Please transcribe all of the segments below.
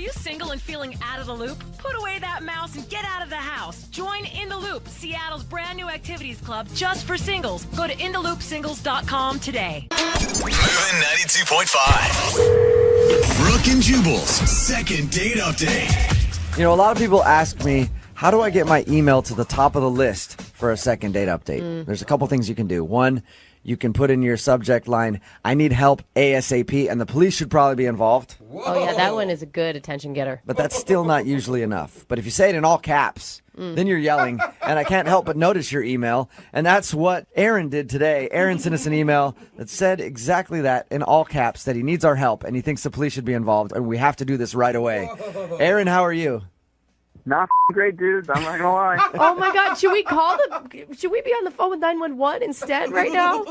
you single and feeling out of the loop? Put away that mouse and get out of the house. Join In the Loop, Seattle's brand new activities club just for singles. Go to intheloopsingles.com today. Moving 92.5. Brooke and Jubal's second date update. You know, a lot of people ask me, how do I get my email to the top of the list for a second date update? There's a couple things you can do. One, you can put in your subject line, I need help ASAP, and the police should probably be involved. Oh, yeah, that one is a good attention getter. But that's still not usually enough. But if you say it in all caps, then you're yelling, and I can't help but notice your email. And that's what Aaron did today. Aaron sent us an email that said exactly that in all caps, that he needs our help, and he thinks the police should be involved, and we have to do this right away. Aaron, how are you? Not great, dudes. I'm not gonna lie. Oh, my God. Should we be on the phone with 911 instead right now?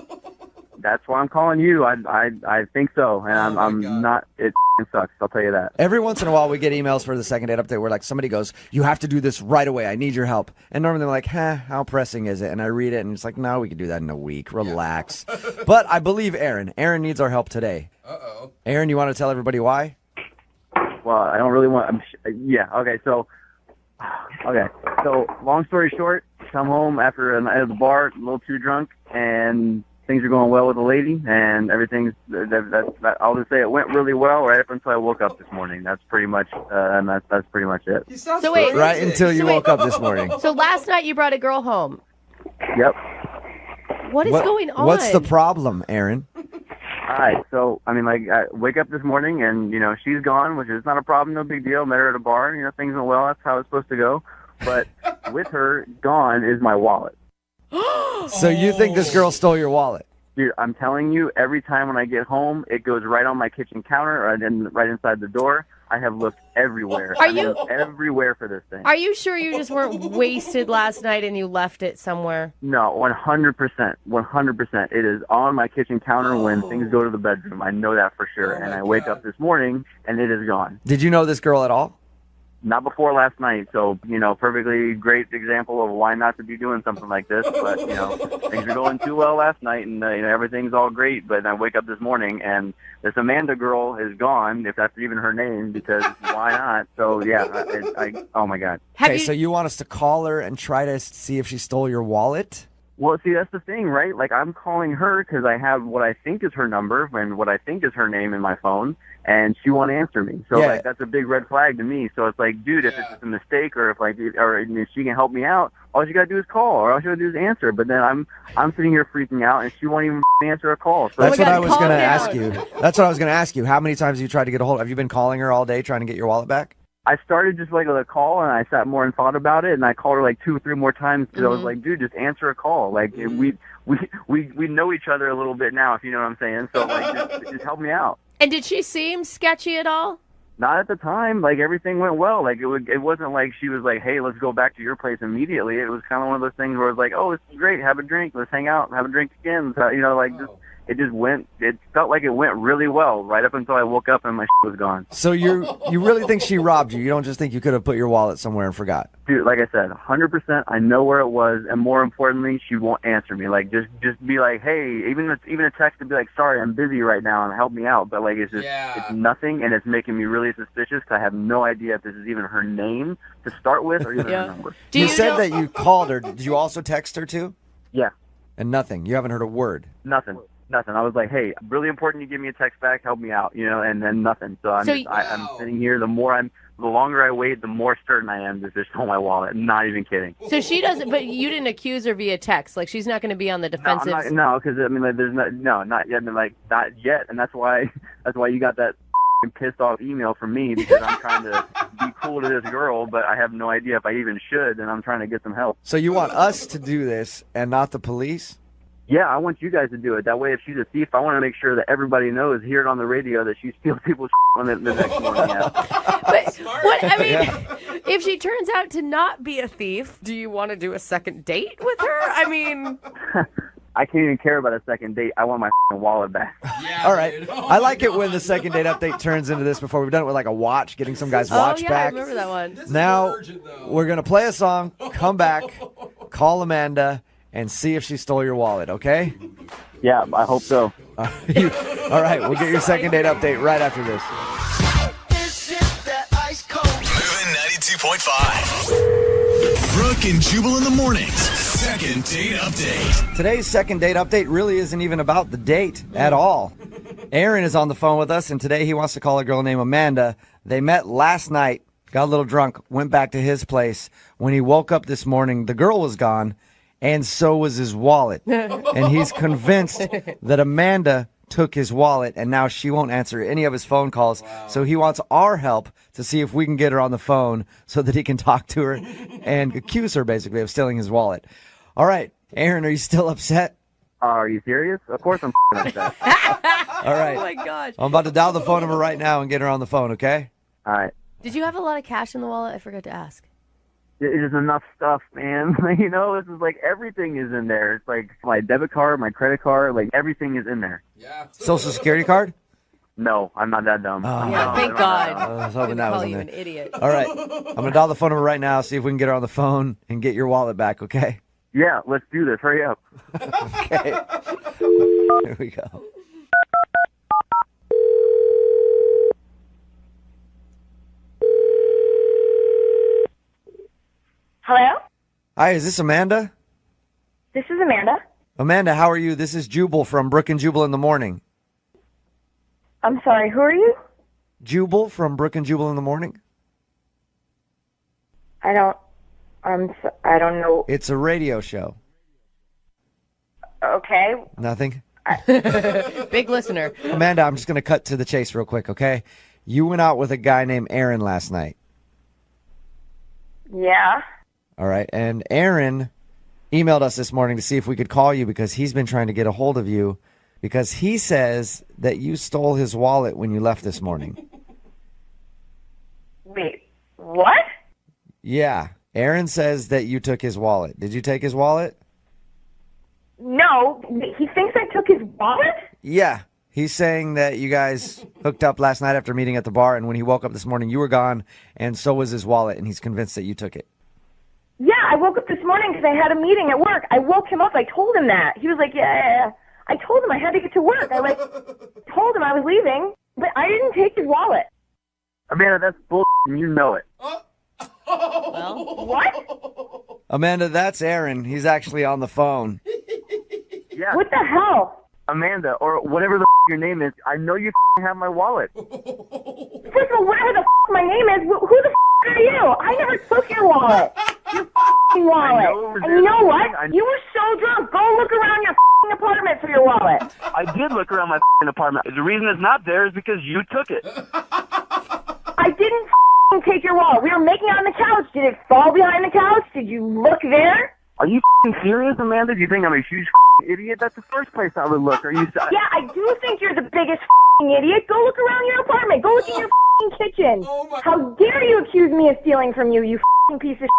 That's why I'm calling you. I think so, and I'm not. It sucks. I'll tell you that. Every once in a while, we get emails for the second date update where, like, somebody goes, you have to do this right away. I need your help. And normally they're like, how pressing is it? And I read it, and it's like, no, we can do that in a week. Relax. But I believe Aaron. Aaron needs our help today. Uh-oh. Aaron, you want to tell everybody why? Well, I don't really want. Yeah. Okay. So, long story short, come home after a night at the bar, a little too drunk, and things are going well with the lady, and everything's. I'll just say it went really well right up until I woke up this morning. That's pretty much, and that's pretty much it. So wait, Right until you woke up this morning. So last night you brought a girl home. Yep. What is going on? What's the problem, Aaron? All right, so, I wake up this morning and, she's gone, which is not a problem, no big deal. Met her at a bar, things went well. That's how it's supposed to go. But with her gone is my wallet. So you think this girl stole your wallet? Dude, I'm telling you, every time when I get home, it goes right on my kitchen counter or right inside the door. I have looked everywhere. Are you everywhere for this thing? Are you sure you just weren't wasted last night and you left it somewhere? No, 100%. 100%. It is on my kitchen counter when things go to the bedroom. I know that for sure. And I wake up this morning and it is gone. Did you know this girl at all? Not before last night, so, perfectly great example of why not to be doing something like this. But, things were going too well last night, and, everything's all great. But I wake up this morning, and this Amanda girl is gone, if that's even her name, because why not? So, yeah, oh, my God. Okay, so you want us to call her and try to see if she stole your wallet? Well, see, that's the thing, right? Like, I'm calling her because I have what I think is her number and what I think is her name in my phone, and she won't answer me. So, that's a big red flag to me. So it's like, dude, if it's just a mistake or if she can help me out, all you got to do is call or all you got to do is answer. But then I'm sitting here freaking out, and she won't even answer a call. So That's what I was going to ask you. That's what I was going to ask you. How many times have you tried to get a hold of her? Have you been calling her all day trying to get your wallet back? I started just like with a call, and I sat more and thought about it, and I called her like 2 or 3 more times because I was like, dude, just answer a call. Like we know each other a little bit now, if you know what I'm saying. So like, just help me out. And did she seem sketchy at all? Not at the time. Like everything went well. Like it wasn't like she was like, hey, let's go back to your place immediately. It was kind of one of those things where it was like, oh, this is great. Have a drink. Let's hang out. Have a drink again. So, it felt like it went really well right up until I woke up and my shit was gone. So you really think she robbed you? You don't just think you could have put your wallet somewhere and forgot? Dude, like I said, 100%. I know where it was, and more importantly, she won't answer me. Like just be like, hey, even a text to be like, sorry, I'm busy right now, and help me out. But like it's just it's nothing, and it's making me really suspicious because I have no idea if this is even her name to start with or even her number. You said that you called her. Did you also text her too? Yeah. And nothing. You haven't heard a word. Nothing. I was like, hey, really important you give me a text back, help me out, and then nothing. So I'm sitting here. The longer I wait, the more certain I am that they stole my wallet. Not even kidding. So she doesn't, but you didn't accuse her via text. Like she's not going to be on the defensive. No, because there's not yet. Not yet, and that's why you got that pissed off email from me because I'm trying to be cool to this girl, but I have no idea if I even should, and I'm trying to get some help. So you want us to do this and not the police? Yeah, I want you guys to do it. That way, if she's a thief, I want to make sure that everybody knows, hear it on the radio, that she steals people's on the next morning. But if she turns out to not be a thief, do you want to do a second date with her? I can't even care about a second date. I want my wallet back. Yeah, all right. I like it when the second date update turns into this. Before we've done it with like a watch, getting some guy's watch back. I remember that one. Now we're going to play a song, come back, call Amanda, and see if she stole your wallet, okay? Yeah, I hope so. All right, we'll get your second date update right after this. It's just that I 92.5. Brooke and Jubal in the mornings. Second date update. Today's second date update really isn't even about the date at all. Aaron is on the phone with us, and today he wants to call a girl named Amanda. They met last night, got a little drunk, went back to his place. When he woke up this morning, the girl was gone, and so was his wallet. And he's convinced that Amanda took his wallet, and now she won't answer any of his phone calls. Wow. So he wants our help to see if we can get her on the phone so that he can talk to her and accuse her, basically, of stealing his wallet. All right, Aaron, are you still upset? Are you serious? Of course I'm upset. All right. Oh, my gosh. I'm about to dial the phone number right now and get her on the phone, okay? All right. Did you have a lot of cash in the wallet? I forgot to ask. There's enough stuff, man. You know, this is like everything is in there. It's like my debit card, my credit card, like everything is in there. Yeah. Social Security card? No, I'm not that dumb. Yeah, thank God. I was hoping that was call in you there. an idiot. All right. I'm going to dial the phone number right now, see if we can get her on the phone and get your wallet back, okay? Yeah, let's do this. Hurry up. Okay. Here we go. Hello? Hi, is this Amanda? This is Amanda. Amanda, how are you? This is Jubal from Brooke and Jubal in the morning. I'm sorry, who are you? Jubal from Brooke and Jubal in the morning? I don't know. It's a radio show. Okay. Nothing? Big listener. Amanda, I'm just going to cut to the chase real quick, okay? You went out with a guy named Aaron last night. Yeah. All right. And Aaron emailed us this morning to see if we could call you because he's been trying to get a hold of you because he says that you stole his wallet when you left this morning. Wait, what? Yeah. Aaron says that you took his wallet. Did you take his wallet? No, he thinks I took his wallet? Yeah. He's saying that you guys hooked up last night after meeting at the bar, and when he woke up this morning, you were gone, and so was his wallet, and he's convinced that you took it. Yeah, I woke up this morning because I had a meeting at work. I woke him up. I told him that. He was like, yeah. I told him I had to get to work. I told him I was leaving, but I didn't take his wallet. Amanda, that's bullshit, and you know it. Well, What? Amanda, that's Aaron. He's actually on the phone. Yeah. What the hell? Amanda, or whatever the your name is, I know you have my wallet. First of all, whatever the my name is, who the are you? I never took your wallet. Your wallet. And you know what? You were so drunk. Go look around your apartment for your wallet. I did look around my apartment. The reason it's not there is because you took it. I didn't take your wallet. We were making out on the couch. Did it fall behind the couch? Did you look there? Are you serious, Amanda? Do you think I'm a huge idiot? That's the first place I would look. Are you? Yeah, I do think you're the biggest idiot. Go look around your apartment. Go look in your kitchen. How dare you accuse me of stealing from you, you piece of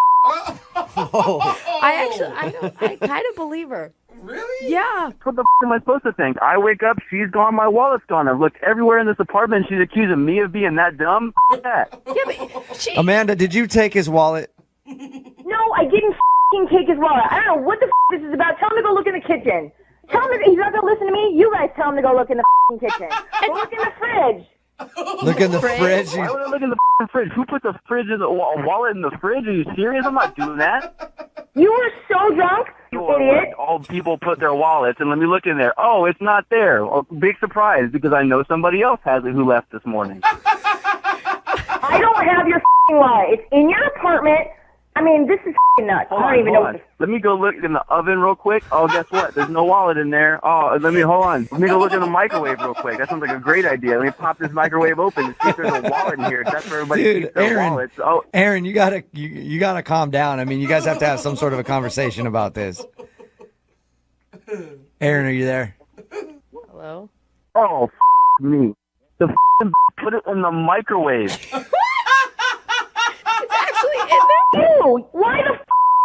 I kind of believe her. Really? Yeah. What the am I supposed to think? I wake up, she's gone, my wallet's gone. I've looked everywhere in this apartment, she's accusing me of being that dumb. That. Yeah, but she... Amanda, did you take his wallet? No, I didn't take his wallet. I don't know what the this is about. Tell him to go look in the kitchen. Tell him he's not going to listen to me. You guys tell him to go look in the kitchen. Go look in the fridge. Look in the fridge. Why would I look in the fridge? Who puts a wallet in the fridge? Are you serious? I'm not doing that. You were so drunk, you idiot. All people put their wallets, and let me look in there. Oh, it's not there. Oh, big surprise, because I know somebody else has it who left this morning. I don't have your wallet. It's in your apartment. I mean, this is nuts. I don't even know what this... Let me go look in the oven real quick. Oh, guess what? There's no wallet in there. Oh, hold on. Let me go look in the microwave real quick. That sounds like a great idea. Let me pop this microwave open and see if there's a wallet in here. That's where everybody keeps their wallets. Oh, Aaron, you gotta calm down. I mean, you guys have to have some sort of a conversation about this. Aaron, are you there? Hello? Oh, me. The put it in the microwave. It's actually in there? Ew! Why the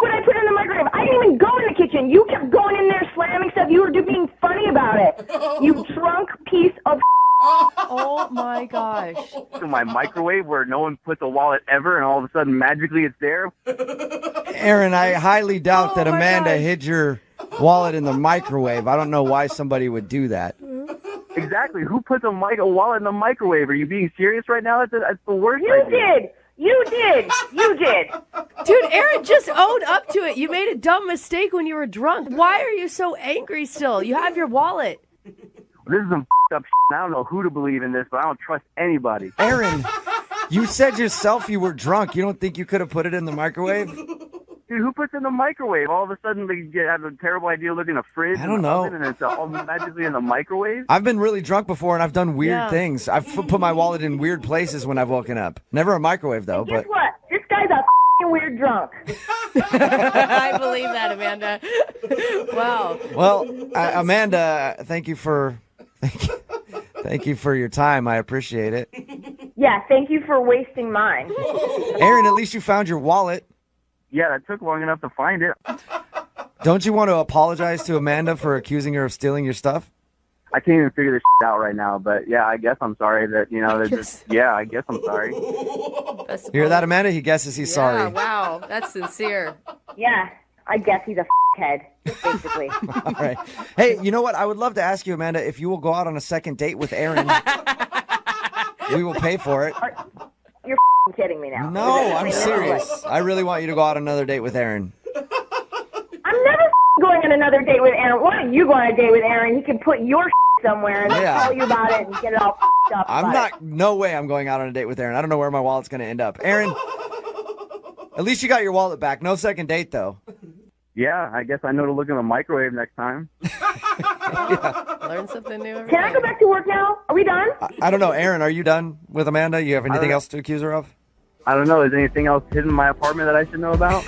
would I put it in the microwave? I didn't even go in the kitchen. You kept going in there slamming stuff. You were just being funny about it. You drunk piece of Oh my gosh. To my microwave where no one puts a wallet ever, and all of a sudden magically it's there. Aaron, I highly doubt that my Amanda gosh. hid your wallet in the microwave. I don't know why somebody would do that. Exactly. Who puts a wallet in the microwave? Are you being serious right now? That's the worst You idea. did. You did. You did. Dude, Aaron just owned up to it. You made a dumb mistake when you were drunk. Why are you so angry still? You have your wallet. This is some up shit. I don't know who to believe in this, but I don't trust anybody. Aaron, you said yourself you were drunk. You don't think you could have put it in the microwave? Dude, who puts it in the microwave? All of a sudden, they have a terrible idea of looking in a fridge. I don't know. And it's all magically in the microwave. I've been really drunk before, and I've done weird things. I've put my wallet in weird places when I've woken up. Never a microwave, though. Guess But what? This guy's a weird drunk. I believe that, Amanda. Wow. Well, Amanda, thank you for your time. I appreciate it. Yeah, thank you for wasting mine. Aaron, at least you found your wallet. Yeah, that took long enough to find it. Don't you want to apologize to Amanda for accusing her of stealing your stuff? I can't even figure this shit out right now, but yeah, I guess I'm sorry that, I guess I'm sorry. You hear that, Amanda? He guesses he's sorry. Wow, that's sincere. Yeah, I guess he's a head, basically. All right. Hey, you know what? I would love to ask you, Amanda, if you will go out on a second date with Aaron. We will pay for it. You're kidding me now. No, I'm serious. I really want you to go out on another date with Aaron. I'm never going on another date with Aaron. Why don't you go on a date with Aaron? He can put your somewhere and tell you about it and get it all up. No way I'm going out on a date with Aaron. I don't know where my wallet's going to end up. Aaron, at least you got your wallet back. No second date, though. Yeah, I guess I know to look in the microwave next time. Learn something new every Can I go back to work now? Are we done? I don't know. Aaron, are you done with Amanda? You have anything else to accuse her of? I don't know. Is anything else hidden in my apartment that I should know about?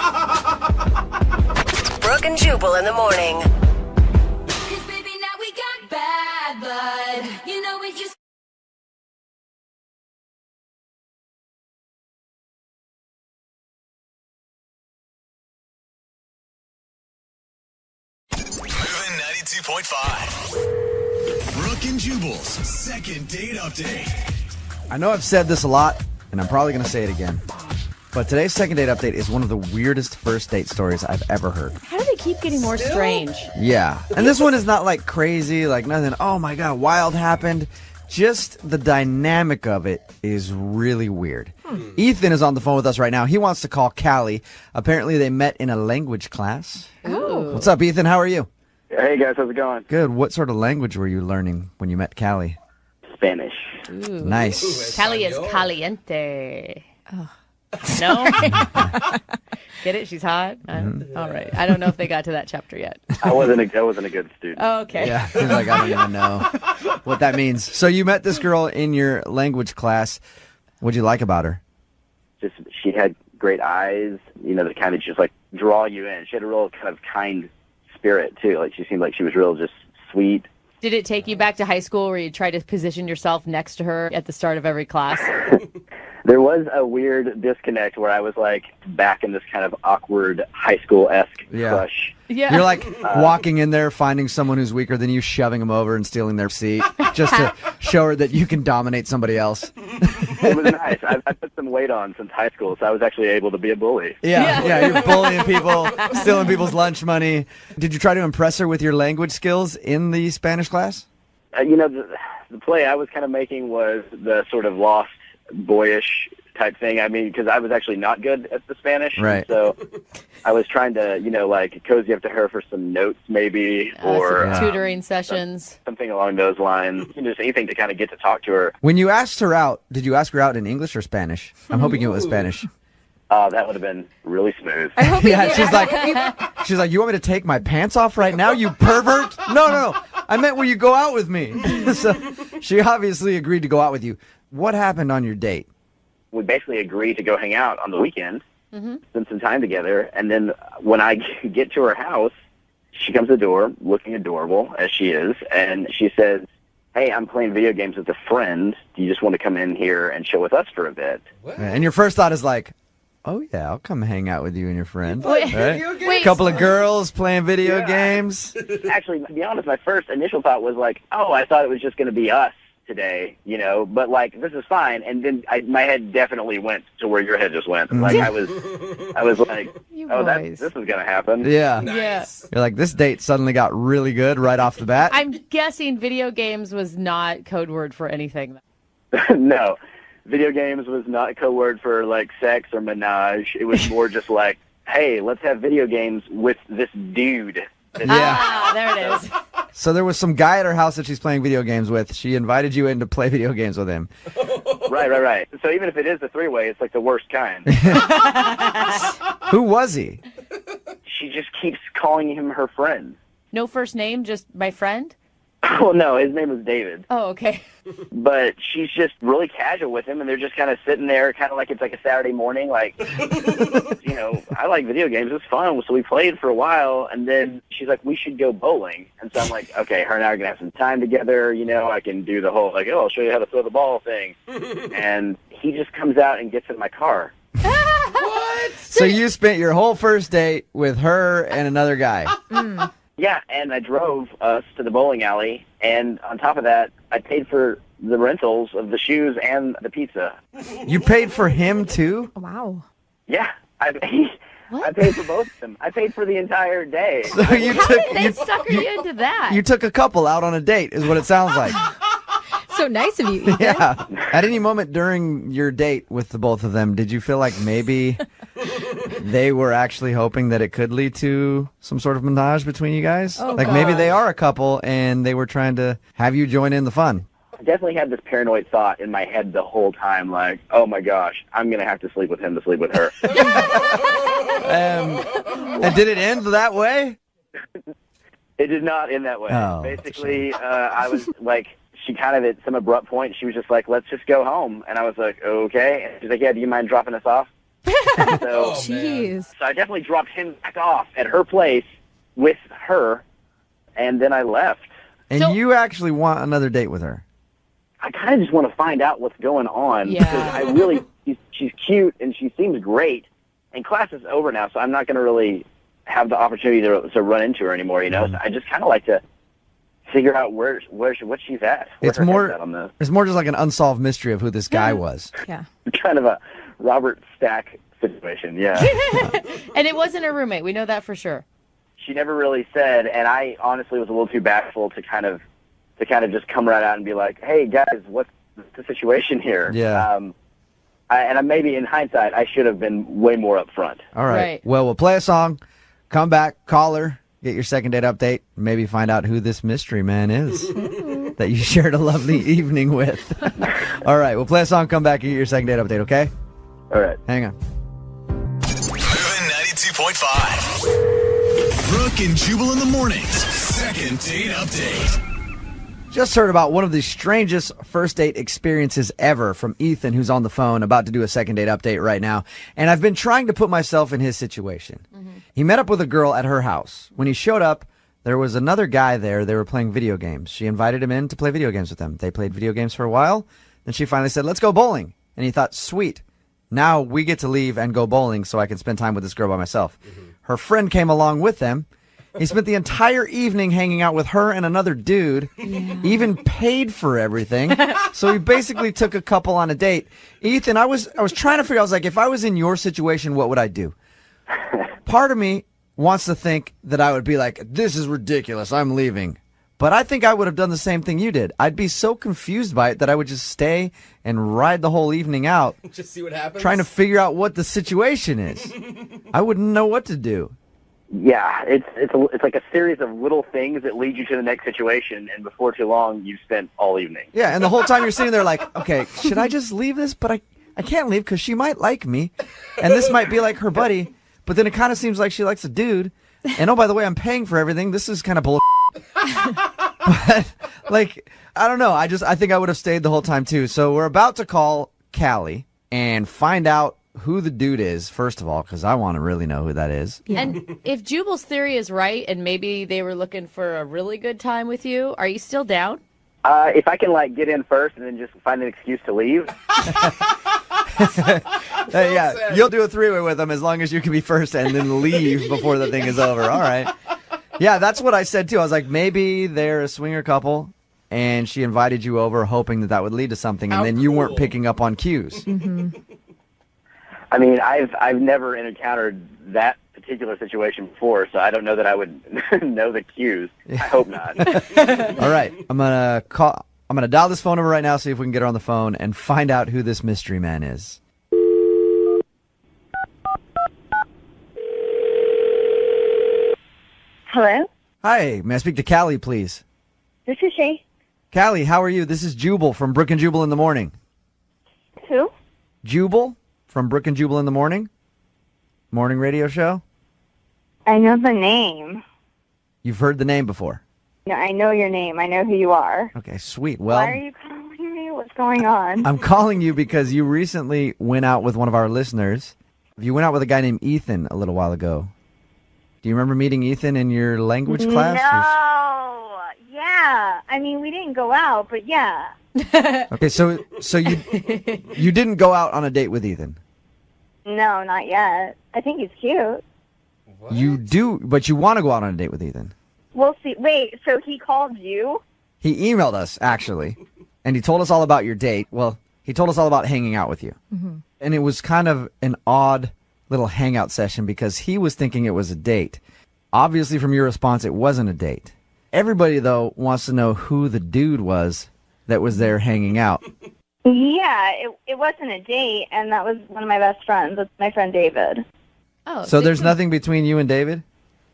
Brooke and Jubal in the morning. 'Cause baby, now we got bad blood. You know it used Moving 92.5. Brooke and Jubal's second date update. I know I've said this a lot, and I'm probably going to say it again. But today's second date update is one of the weirdest first date stories I've ever heard. How do they keep getting more strange? Yeah. And this one is not like crazy, like nothing, oh my God, wild happened. Just the dynamic of it is really weird. Ethan is on the phone with us right now. He wants to call Callie. Apparently they met in a language class. Ooh. What's up, Ethan? How are you? Hey, guys. How's it going? Good. What sort of language were you learning when you met Callie? Spanish. Ooh. Nice. Cali is caliente. Oh. No? Get it? She's hot? All right. I don't know if they got to that chapter yet. I wasn't a good student. Oh, okay. Yeah. He's like, I don't even know what that means. So you met this girl in your language class. What'd you like about her? Just she had great eyes, that kind of just like draw you in. She had a real kind of kind spirit too. Like she seemed like she was real just sweet. Did it take you back to high school where you tried to position yourself next to her at the start of every class? There was a weird disconnect where I was like back in this kind of awkward high school-esque crush. Yeah. You're like walking in there, finding someone who's weaker than you, shoving them over and stealing their seat just to show her that you can dominate somebody else. It was nice. I put some weight on since high school, so I was actually able to be a bully. Yeah, you're bullying people, stealing people's lunch money. Did you try to impress her with your language skills in the Spanish class? The play I was kind of making was the sort of lost boyish type thing. I mean, because I was actually not good at the Spanish. Right. So I was trying to, like cozy up to her for some notes maybe or tutoring sessions. Something along those lines. Just anything to kind of get to talk to her. When you asked her out, did you ask her out in English or Spanish? I'm hoping it was Spanish. That would have been really smooth. Yeah, she's like, you want me to take my pants off right now, you pervert? No. I meant when you go out with me. So she obviously agreed to go out with you. What happened on your date? We basically agreed to go hang out on the weekend, spend some time together, and then when I get to her house, she comes to the door looking adorable, as she is, and she says, hey, I'm playing video games with a friend. Do you just want to come in here and chill with us for a bit? And your first thought is like, oh, yeah, I'll come hang out with you and your friend. Wait. Couple of girls playing video games. Actually, to be honest, my first initial thought was like, oh, I thought it was just going to be us today, but like, this is fine. And then my head definitely went to where your head just went. Like, I was like, this is going to happen. Yeah. Yes. You're like, this date suddenly got really good right off the bat. I'm guessing video games was not code word for anything. No. video games was not a code word for like sex or menage. It was more just like, hey, let's have video games with this dude. Ah, there it is. So there was some guy at her house that she's playing video games with. She invited you in to play video games with him. Right. So even if it is a three-way, it's like the worst kind. Who was he? She just keeps calling him her friend. No first name, just my friend? Well, no, his name was David. Oh, okay. But she's just really casual with him, and they're just kind of sitting there, kind of like it's like a Saturday morning, like, you know, I like video games. It's fun. So we played for a while, and then she's like, we should go bowling. And so I'm like, okay, her and I are going to have some time together. You know, I can do the whole, like, oh, I'll show you how to throw the ball thing. And he just comes out and gets in my car. What? So you spent your whole first date with her and another guy. Yeah, and I drove us to the bowling alley, and on top of that, I paid for the rentals of the shoes and the pizza. You paid for him too? Wow. Yeah, I paid for both of them. I paid for the entire day. So you How took did they sucker you into that? you took a couple out on a date, is what it sounds like. So nice of you, Ethan. Yeah. At any moment during your date with the both of them, did you feel like maybe they were actually hoping that it could lead to some sort of menage between you guys? Oh, like maybe gosh. they are a couple and they were trying to have you join in the fun. I definitely had this paranoid thought in my head the whole time, like, oh my gosh, I'm going to have to sleep with him to sleep with her. And did it end that way? It did not end that way. Oh, Basically, I was like, she kind of at some abrupt point, she was just like, let's just go home. And I was like, okay. And she's like, yeah, do you mind dropping us off? So, Jeez. so I definitely dropped him back off at her place with her, and then I left. And So- you actually want another date with her? I kind of just want to find out what's going on. Yeah. Because I really, she's cute, and she seems great. And class is over now, so I'm not going to really have the opportunity to run into her anymore, you know? So I just kind of like to figure out what she's at. Where It's her more head's at on the it's more just like an unsolved mystery of who this guy was. Yeah. kind of a Robert Stack situation, yeah. And it wasn't a roommate. We know that for sure. She never really said, and I honestly was a little too bashful to kind of just come right out and be like, hey, guys, what's the situation here? Yeah. And maybe in hindsight, I should have been way more upfront. All right. Right. Well, we'll play a song, come back, call her, get your second date update, maybe find out who this mystery man is that you shared a lovely evening with. All right. We'll play a song, come back, and get your second date update, okay? All right. Hang on. Moving 92.5. Brooke and Jubal in the mornings. Second date update. Just heard about one of the strangest first date experiences ever from Ethan, who's on the phone about to do a second date update right now. And I've been trying to put myself in his situation. He met up with a girl at her house. When he showed up, there was another guy there. They were playing video games. She invited him in to play video games with them. They played video games for a while. Then she finally said, let's go bowling. And he thought, sweet. Now we get to leave and go bowling so I can spend time with this girl by myself. Her friend came along with them. He spent the entire evening hanging out with her and another dude, even paid for everything. So he basically took a couple on a date. Ethan, I was trying to figure out, I was like, if I was in your situation, what would I do? Part of me wants to think that I would be like, this is ridiculous, I'm leaving. But I think I would have done the same thing you did. I'd be so confused by it that I would just stay and ride the whole evening out, Just see what happens. trying to figure out what the situation is. I wouldn't know what to do. Yeah, it's like a series of little things that lead you to the next situation, and before too long, you've spent all evening. Yeah, and the whole time you're sitting there like, okay, should I just leave this? But I can't leave because she might like me, and this might be like her buddy, but then it kind of seems like she likes a dude. And oh, by the way, I'm paying for everything. This is kind of bull. But, like, I don't know. I think I would have stayed the whole time, too. So we're about to call Callie and find out who the dude is, first of all, because I want to really know who that is. Yeah. And if Jubal's theory is right and maybe they were looking for a really good time with you, are you still down? If I can, like, get in first and then just find an excuse to leave. Hey, yeah, you'll do a three-way with them as long as you can be first and then leave before the thing is over. All right. Yeah, that's what I said, too. I was like, maybe they're a swinger couple, and she invited you over hoping that would lead to something, and then you weren't picking up on cues. I mean, I've never encountered that particular situation before, so I don't know that I would know the cues. I hope not. All right, I'm going to I'm going to dial this phone number right now, see if we can get her on the phone and find out who this mystery man is. Hello? Hi, may I speak to Callie, please? This is Shay. Callie, how are you? This is Jubal from Brooke and Jubal in the Morning. Who? Jubal from Brooke and Jubal in the Morning? Morning radio show? I know the name. You've heard the name before? No, I know your name. I know who you are. Okay, sweet. Well, Why are you calling me? What's going on? I'm calling you because you recently went out with one of our listeners. You went out with a guy named Ethan a little while ago. Do you remember meeting Ethan in your language class? No. Yeah. I mean, we didn't go out, but yeah. Okay, so you didn't go out on a date with Ethan? No, not yet. I think he's cute. What? You do, but you want to go out on a date with Ethan? We'll see. Wait, so he called you? He emailed us, actually, and he told us all about your date. Well, he told us all about hanging out with you. Mm-hmm. And it was kind of an odd little hangout session because he was thinking it was a date. Obviously, from your response, it wasn't a date. Everybody, though, wants to know who the dude was that was there hanging out. Yeah, it wasn't a date, and that was one of my best friends. That's my friend David. Oh, So there's nothing between you and David?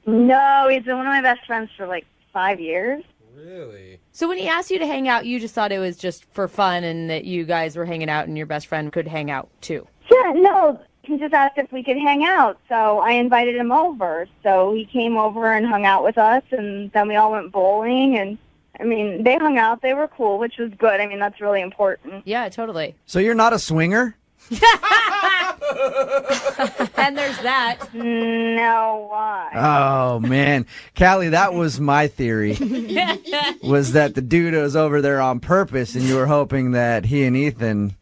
No, he's been one of my best friends for like 5 years. Really? So when he asked you to hang out, you just thought it was just for fun and that you guys were hanging out and your best friend could hang out too? Yeah, no, he just asked if we could hang out, so I invited him over. So he came over and hung out with us, and then we all went bowling, and I mean, they hung out, they were cool, which was good. I mean, that's really important. Yeah, totally. So you're not a swinger? And there's that. No, why? Oh, man. Callie, that was my theory, was that the dude was over there on purpose, and you were hoping that he and Ethan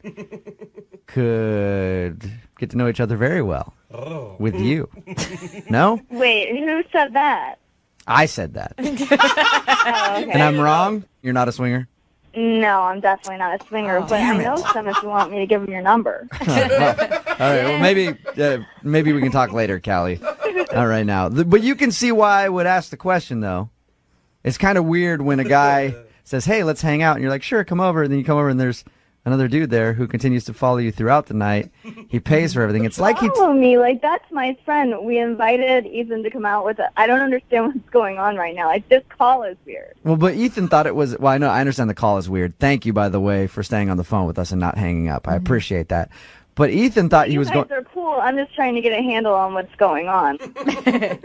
could get to know each other very well with you. No? Wait, who said that? I said that. Oh, okay. And I'm wrong? You're not a swinger? No, I'm definitely not a swinger, but I know some if you want me to give him your number. All right. Well, maybe we can talk later, Callie. Not right now. But you can see why I would ask the question, though. It's kind of weird when a guy says, "Hey, let's hang out," and you're like, "Sure, come over." And then you come over, and there's another dude there who continues to follow you throughout the night. He pays for everything. It's like he Follow me, like that's my friend. We invited Ethan to come out with us. I don't understand what's going on right now. Like this call is weird. Well, but Ethan thought it was. Well, I understand the call is weird. Thank you, by the way, for staying on the phone with us and not hanging up. I appreciate that. But Ethan thought he was You going. guys are cool. I'm just trying to get a handle on what's going on.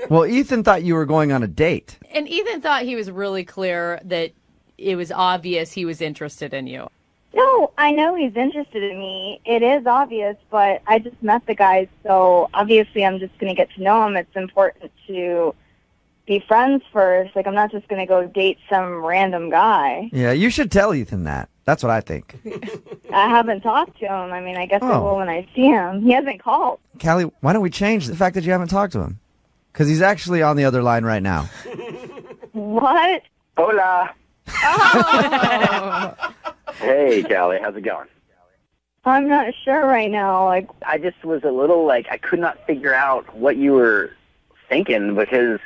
Well, Ethan thought you were going on a date. And Ethan thought he was really clear that it was obvious he was interested in you. No, I know he's interested in me. It is obvious, but I just met the guy, so obviously I'm just going to get to know him. It's important to be friends first. Like, I'm not just going to go date some random guy. Yeah, you should tell Ethan that. That's what I think. I haven't talked to him. I mean, I guess I will when I see him. He hasn't called. Callie, why don't we change the fact that you haven't talked to him? Because he's actually on the other line right now. What? Hola. Oh. Hey, Callie, how's it going? I'm not sure right now. Like, I just was a little, I could not figure out what you were thinking because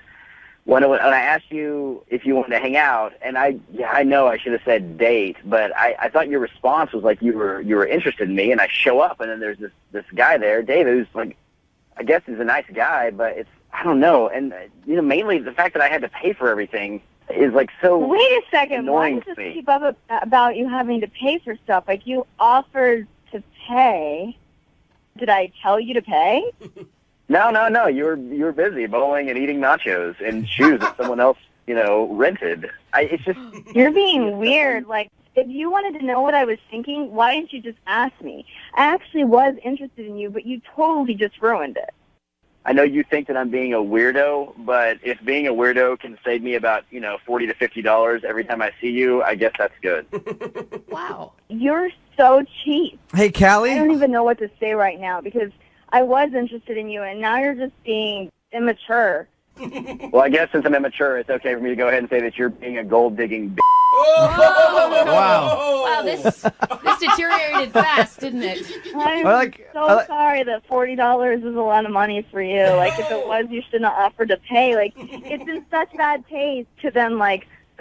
when I asked you if you wanted to hang out, and I know I should have said date, but I thought your response was like you were interested in me, and I show up, and then there's this guy there, David, who's like, I guess he's a nice guy, but I don't know, and mainly the fact that I had to pay for everything is like so. wait a second. Why annoying does to this me. keep up about you having to pay for stuff? Like, you offered to pay. Did I tell you to pay? No. You were busy bowling and eating nachos and shoes that someone else, rented. It's just You're being weird. Like, if you wanted to know what I was thinking, why didn't you just ask me? I actually was interested in you, but you totally just ruined it. I know you think that I'm being a weirdo, but if being a weirdo can save me about, $40 to $50 every time I see you, I guess that's good. Wow. You're so cheap. Hey, Callie? I don't even know what to say right now because I was interested in you, and now you're just being immature. Well, I guess since I'm immature, it's okay for me to go ahead and say that you're being a gold-digging Wow, this deteriorated fast, didn't it? I'm sorry that $40 is a lot of money for you. Like, if it was, you shouldn't have offered to pay. Like, it's in such bad taste to then,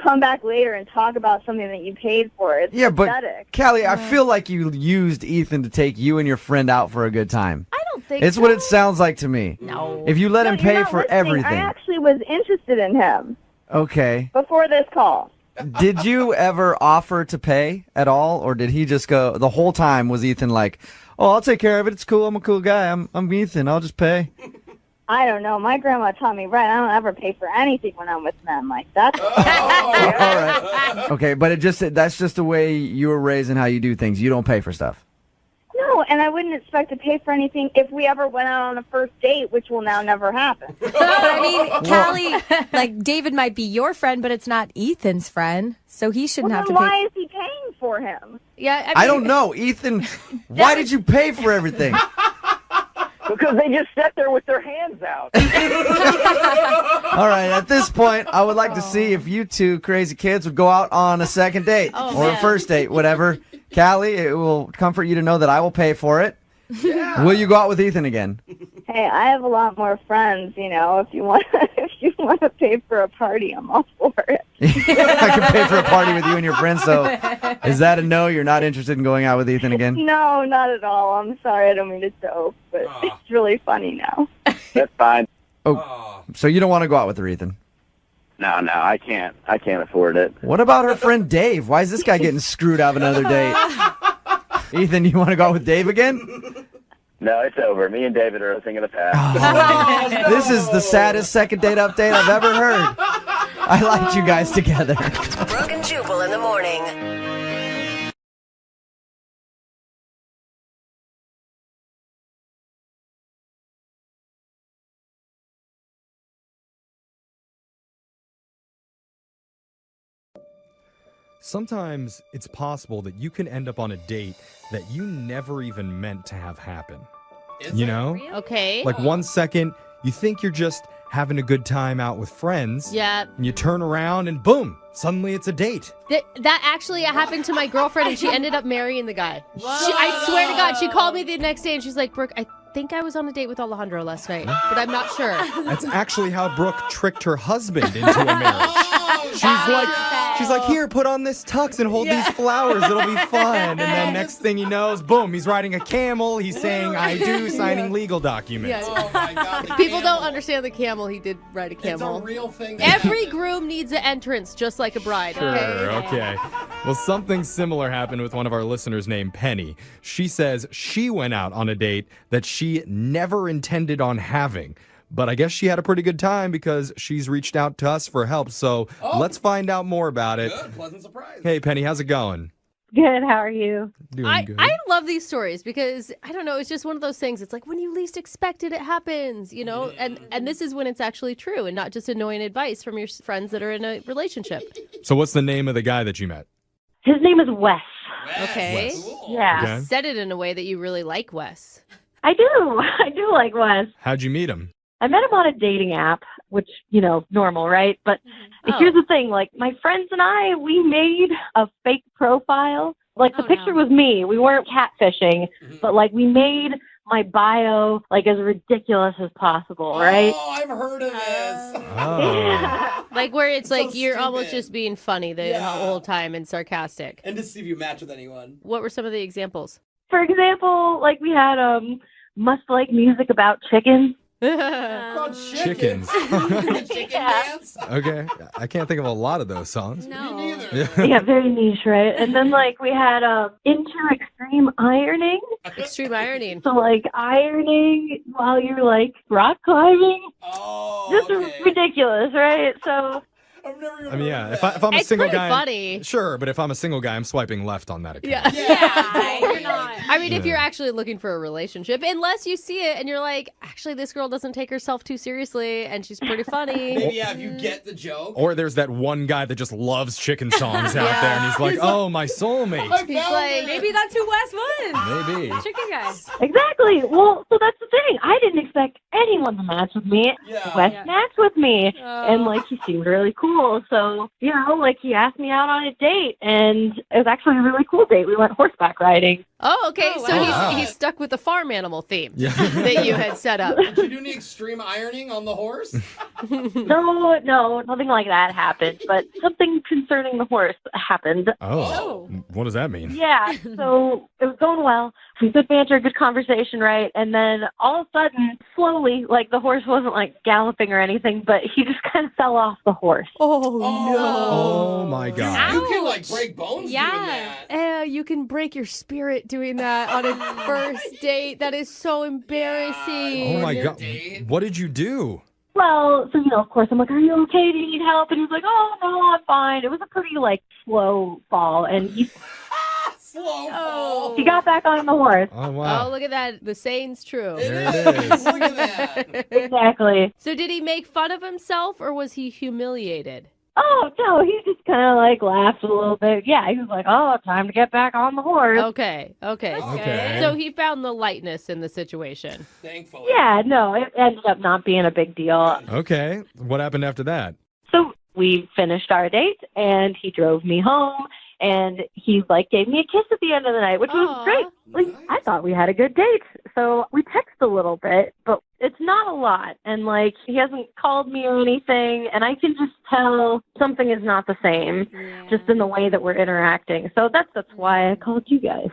come back later and talk about something that you paid for. It's pathetic. Callie, I feel like you used Ethan to take you and your friend out for a good time. I don't think It's what it sounds like to me. No. If you let him You're pay not for listening. everything. I actually was interested in him Okay. before this call. Did you ever offer to pay at all, or did he just go the whole time? Was Ethan like, "Oh, I'll take care of it. It's cool. I'm a cool guy. I'm Ethan. I'll just pay." I don't know. My grandma taught me right. I don't ever pay for anything when I'm with men. Like that's All right. Okay, but that's just the way you were raised and how you do things. You don't pay for stuff. no, and I wouldn't expect to pay for anything if we ever went out on a first date, which will now never happen. But I mean, Callie, like David might be your friend, but it's not Ethan's friend, so he shouldn't have to Then pay. why is he paying for him? Yeah, I don't know, Ethan. Why did you pay for everything? Because they just sat there with their hands out. All right, at this point, I would like to see if you two crazy kids would go out on a second date or a first date, whatever. Callie, it will comfort you to know that I will pay for it. Yeah. Will you go out with Ethan again? Hey, I have a lot more friends. You know, if you want to pay for a party, I'm all for it. I can pay for a party with you and your friends, so is that a no? You're not interested in going out with Ethan again? No, not at all. I'm sorry, I don't mean to joke, but it's really funny now. That's fine. Oh, so you don't want to go out with her, Ethan? No, I can't. I can't afford it. What about her friend Dave? Why is this guy getting screwed out of another date? Ethan, you want to go out with Dave again? No, it's over. Me and David are a thing of the past. This is the saddest second date update I've ever heard. I liked you guys together. Brooke and Jubal in the morning. Sometimes it's possible that you can end up on a date that you never even meant to have happen. You know? Okay. Like 1 second, you think you're just having a good time out with friends. Yeah. And you turn around and boom, suddenly it's a date. That actually happened to my girlfriend, and she ended up marrying the guy. I swear to God, she called me the next day, and she's like, Brooke, I think I was on a date with Alejandro last night, but I'm not sure. That's actually how Brooke tricked her husband into a marriage. She's like, here, put on this tux and hold these flowers. It'll be fun. And then next thing he knows, boom, he's riding a camel. He's saying, I do, signing legal documents. Yeah. Oh my God. People don't understand the camel. He did ride a camel. It's a real thing. Every groom needs an entrance, just like a bride. Sure, okay. Well, something similar happened with one of our listeners named Penny. She says she went out on a date that she never intended on having. But I guess she had a pretty good time because she's reached out to us for help. So let's find out more about it. Good, pleasant surprise. Hey, Penny, how's it going? Good, how are you? Doing good. I love these stories because, I don't know, it's just one of those things. It's like when you least expect it, it happens, you know? And this is when it's actually true and not just annoying advice from your friends that are in a relationship. So what's the name of the guy that you met? His name is Wes. Okay. Cool. Yeah. Okay. You said it in a way that you really like Wes. I do. I do like Wes. How'd you meet him? I met him on a dating app, which, you know, normal, right? But here's the thing, like, my friends and I, we made a fake profile. Like, the picture was me. We weren't catfishing, but, like, we made my bio, like, as ridiculous as possible, right? Oh, I've heard of this. Oh. Like where it's So like you're almost stupid. just being funny the whole time and sarcastic. And to see if you match with anyone. What were some of the examples? For example, like, we had must like music about chickens. Called Chickens. Chicken dance? Okay. I can't think of a lot of those songs. No. Me neither. Yeah, very niche, right? And then, like, we had into extreme ironing. Extreme ironing. So, like, ironing while you're, like, rock climbing. Oh, Just okay. ridiculous, right? So, I've never even I mean, yeah, heard if that. I'm a It's single pretty guy. funny. Sure, but if I'm a single guy, I'm swiping left on that account. Yeah. Yeah, You're not. I mean, if Yeah. you're actually looking for a relationship, unless you see it and you're like, actually, this girl doesn't take herself too seriously and she's pretty funny. Maybe, yeah, if you get the joke. Or there's that one guy that just loves chicken songs out there, and he's like, oh, my soulmate. I He's found like, it. Maybe that's who Wes was. Maybe. Chicken guy. exactly. Well, so that's the thing. I didn't expect and he wanted to match with me. Yeah. Wes matched with me, and like he seemed really cool. So like he asked me out on a date, and it was actually a really cool date. We went horseback riding. Oh, okay. Oh, So wow. he's stuck with the farm animal theme Yeah. that you had set up. Did you do any extreme ironing on the horse? No, nothing like that happened. But something concerning the horse happened. Oh. What does that mean? Yeah, so it was going well. We good banter, good conversation, right? And then all of a sudden, slowly, like the horse wasn't like galloping or anything, but he just kind of fell off the horse. Oh my God. You can like break bones doing that. You can break your spirit doing that on a first date. That is so embarrassing. Oh my your God. date. What did you do? Well, so, of course, I'm like, are you okay? Do you need help? And he's like, oh, no, I'm fine. It was a pretty, like, slow fall, and he Slow fall. He got back on the horse. Oh, wow. Oh, look at that. The saying's true. There it is. Look at that. Exactly. So did he make fun of himself or was he humiliated? Oh, no, he just kind of, like, laughed a little bit. Yeah, he was like, oh, time to get back on the horse. Okay. Okay. So he found the lightness in the situation. Thankfully. Yeah, no, it ended up not being a big deal. Okay. What happened after that? So we finished our date, and he drove me home, and he, like, gave me a kiss at the end of the night, which was great. Like, I thought we had a good date. So we text a little bit, but it's not a lot. And, like, he hasn't called me or anything, and I can just tell something is not the same, just in the way that we're interacting. So that's why I called you guys.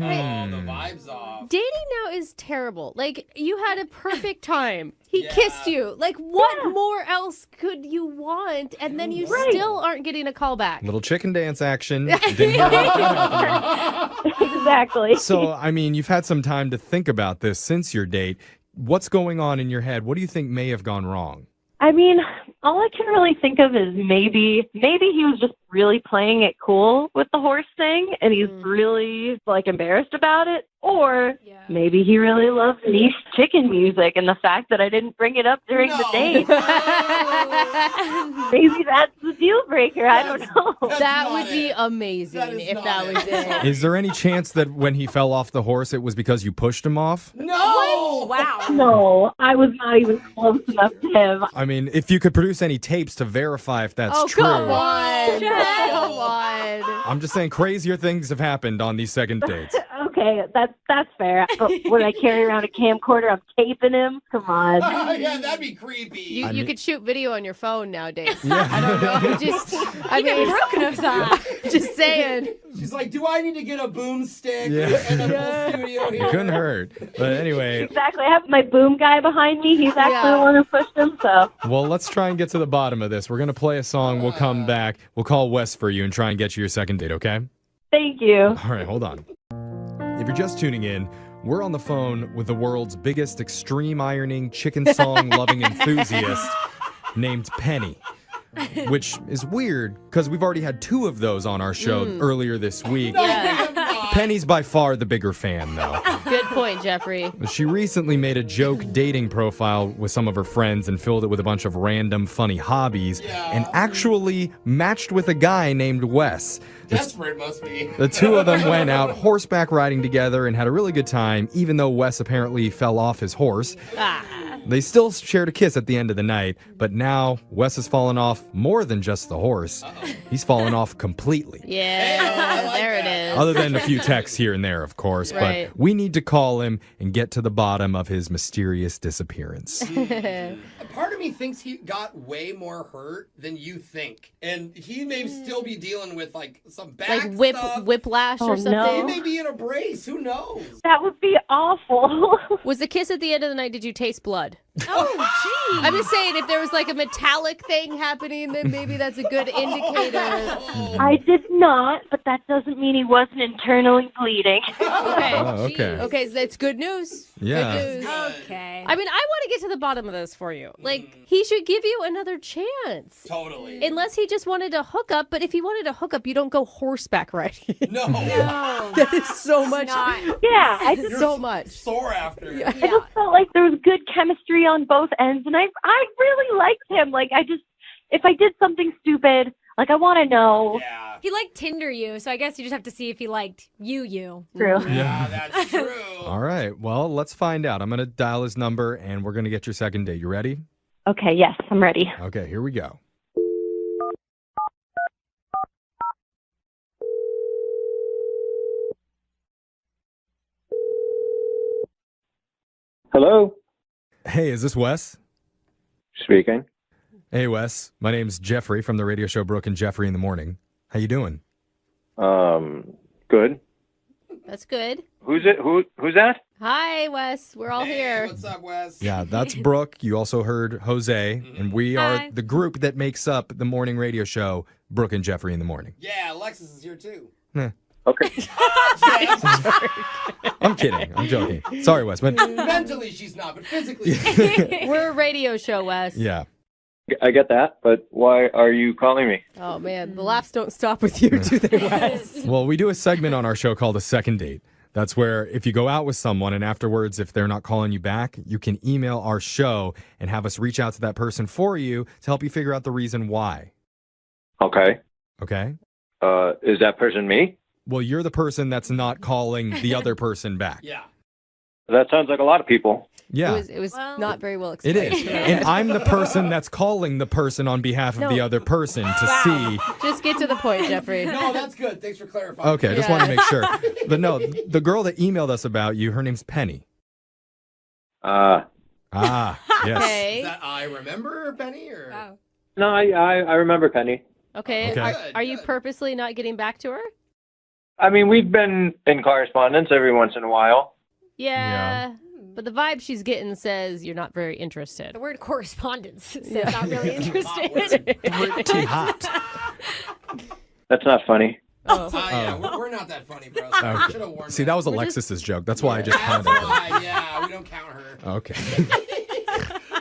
Oh, the vibe's off. Dating now is terrible. Like, you had a perfect time. He kissed you. Like, what more else could you want? And then you still aren't getting a call back. Little chicken dance action. Didn't hear about that happening. Exactly. So, I mean, you've had some time to think about this since your date. What's going on in your head? What do you think may have gone wrong? I mean, all I can really think of is maybe he was just really playing it cool with the horse thing, and he's really, like, embarrassed about it. Or maybe he really loves niche chicken music, and the fact that I didn't bring it up during the date. Maybe that's the deal breaker. I don't know. That would be amazing if that was it. Is there any chance that when he fell off the horse, it was because you pushed him off? No! Wow. No, I was not even close enough to him. I mean, if you could produce any tapes to verify if that's true. Come on. Come on. I'm just saying crazier things have happened on these second dates. Okay, that's fair. But when I carry around a camcorder, I'm taping him. Come on. Yeah, that'd be creepy. You could shoot video on your phone nowadays. Yeah. I don't know. I mean, Brooke knows that. just saying. She's like, do I need to get a boomstick Yeah. and a full studio here? Couldn't hurt. But anyway, Exactly. I have my boom guy behind me. He's actually the one who pushed him, so. well, let's try and get to the bottom of this. We're going to play a song. We'll come back. We'll call Wes for you and try and get you your second date, okay? Thank you. All right, hold on. If you're just tuning in, we're on the phone with the world's biggest extreme ironing, chicken song loving enthusiast named Penny. Which is weird because we've already had 2 of those on our show earlier this week. Penny's by far the bigger fan, though. Good point, Jeffrey. She recently made a joke dating profile with some of her friends and filled it with a bunch of random funny hobbies and actually matched with a guy named Wes. Desperate must be. The 2 of them went out horseback riding together and had a really good time, even though Wes apparently fell off his horse. They still shared a kiss at the end of the night, but now Wes has fallen off more than just the horse. He's fallen off completely. Yeah, there it is. Other than a few texts here and there, of course. Right. But we need to call him and get to the bottom of his mysterious disappearance. Part of me thinks he got way more hurt than you think. And he may still be dealing with, like, some back stuff. Whiplash or something. no. He may be in a brace. Who knows? That would be awful. Was the kiss at the end of the night, did you taste blood? Oh, geez. I'm just saying, if there was like a metallic thing happening, then maybe that's a good indicator. I did not, but that doesn't mean he wasn't internally bleeding. Okay. Oh, okay. Okay, so that's good news. Yeah. Good news. Okay. I mean, I want to get to the bottom of this for you. Like, he should give you another chance. Totally. Unless he just wanted a hookup, but if he wanted a hookup, you don't go horseback riding. No. That is so much. Yeah, I just, So much. Sore after. Yeah. I just felt like there was good chemistry on both ends, and I really liked him. Like, if I did something stupid, like I want to know. Yeah. He liked Tinder you, so I guess you just have to see if he liked you. True. Yeah, that's true. All right. Well, let's find out. I'm going to dial his number, and we're going to get your second date. You ready? Okay, yes, I'm ready. Okay, here we go. Hello? Hey, is this Wes? Speaking. Hey, Wes. My name's Jeffrey from the radio show Brooke and Jeffrey in the Morning. How you doing? Good. That's good. Who's it? Who's that? Hi, Wes. We're all here. What's up, Wes? Yeah, that's Brooke. You also heard Jose, and we are the group that makes up the morning radio show Brooke and Jeffrey in the Morning. Yeah, Alexis is here too. Okay. I'm kidding. I'm joking. Sorry, Wes, but Mentally she's not, but physically. We're a radio show, Wes. yeah. I get that, but why are you calling me? Oh, man. The laughs don't stop with you, do they, Wes? Well, we do a segment on our show called A Second Date. That's where if you go out with someone and afterwards, if they're not calling you back, you can email our show and have us reach out to that person for you to help you figure out the reason why. Okay. Okay? Is that person me? Well, you're the person that's not calling the other person back. Yeah. That sounds like a lot of people. Yeah. It was not very well It explained. is. And I'm the person that's calling the person on behalf of the No. other person to see. Just get to the point, Jeffrey. No, that's good. Thanks for clarifying. Okay, I just Yeah. want to make sure. But no, the girl that emailed us about you, her name's Penny. Yes. Okay. Is that I remember, Penny? Or? No, I remember Penny. Okay. Okay. Are you purposely not getting back to her? I mean, we've been in correspondence every once in a while. Yeah. But the vibe she's getting says you're not very interested. The word correspondence says Yeah. not really interested. Pretty hot. That's not funny. Oh. Yeah, we're not that funny, bro. Okay. Should have warned See, that was Alexis's joke. That's why I just That's pounded her. why, yeah, we don't count her. Okay.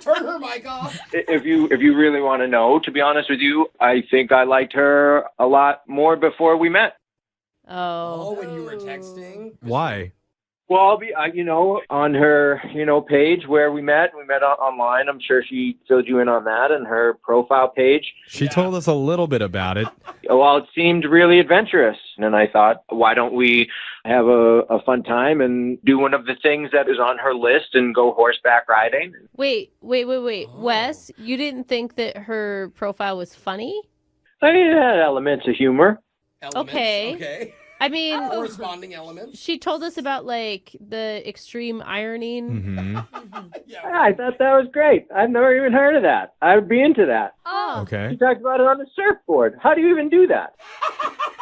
Turn her mic off. If you really want to know, to be honest with you, I think I liked her a lot more before we met. Oh, when you were texting? Why? Well, I'll be, on her, page where we met online. I'm sure she filled you in on that, and her profile page. She told us a little bit about it. Well, it seemed really adventurous, and I thought, why don't we have a fun time and do one of the things that is on her list and go horseback riding? Wait. Wes, you didn't think that her profile was funny? I mean, it had elements of humor. Okay. I mean, corresponding elements. She told us about like the extreme ironing. Mm-hmm. I thought that was great. I've never even heard of that. I would be into that. Oh. Okay. She talked about it on the surfboard. How do you even do that?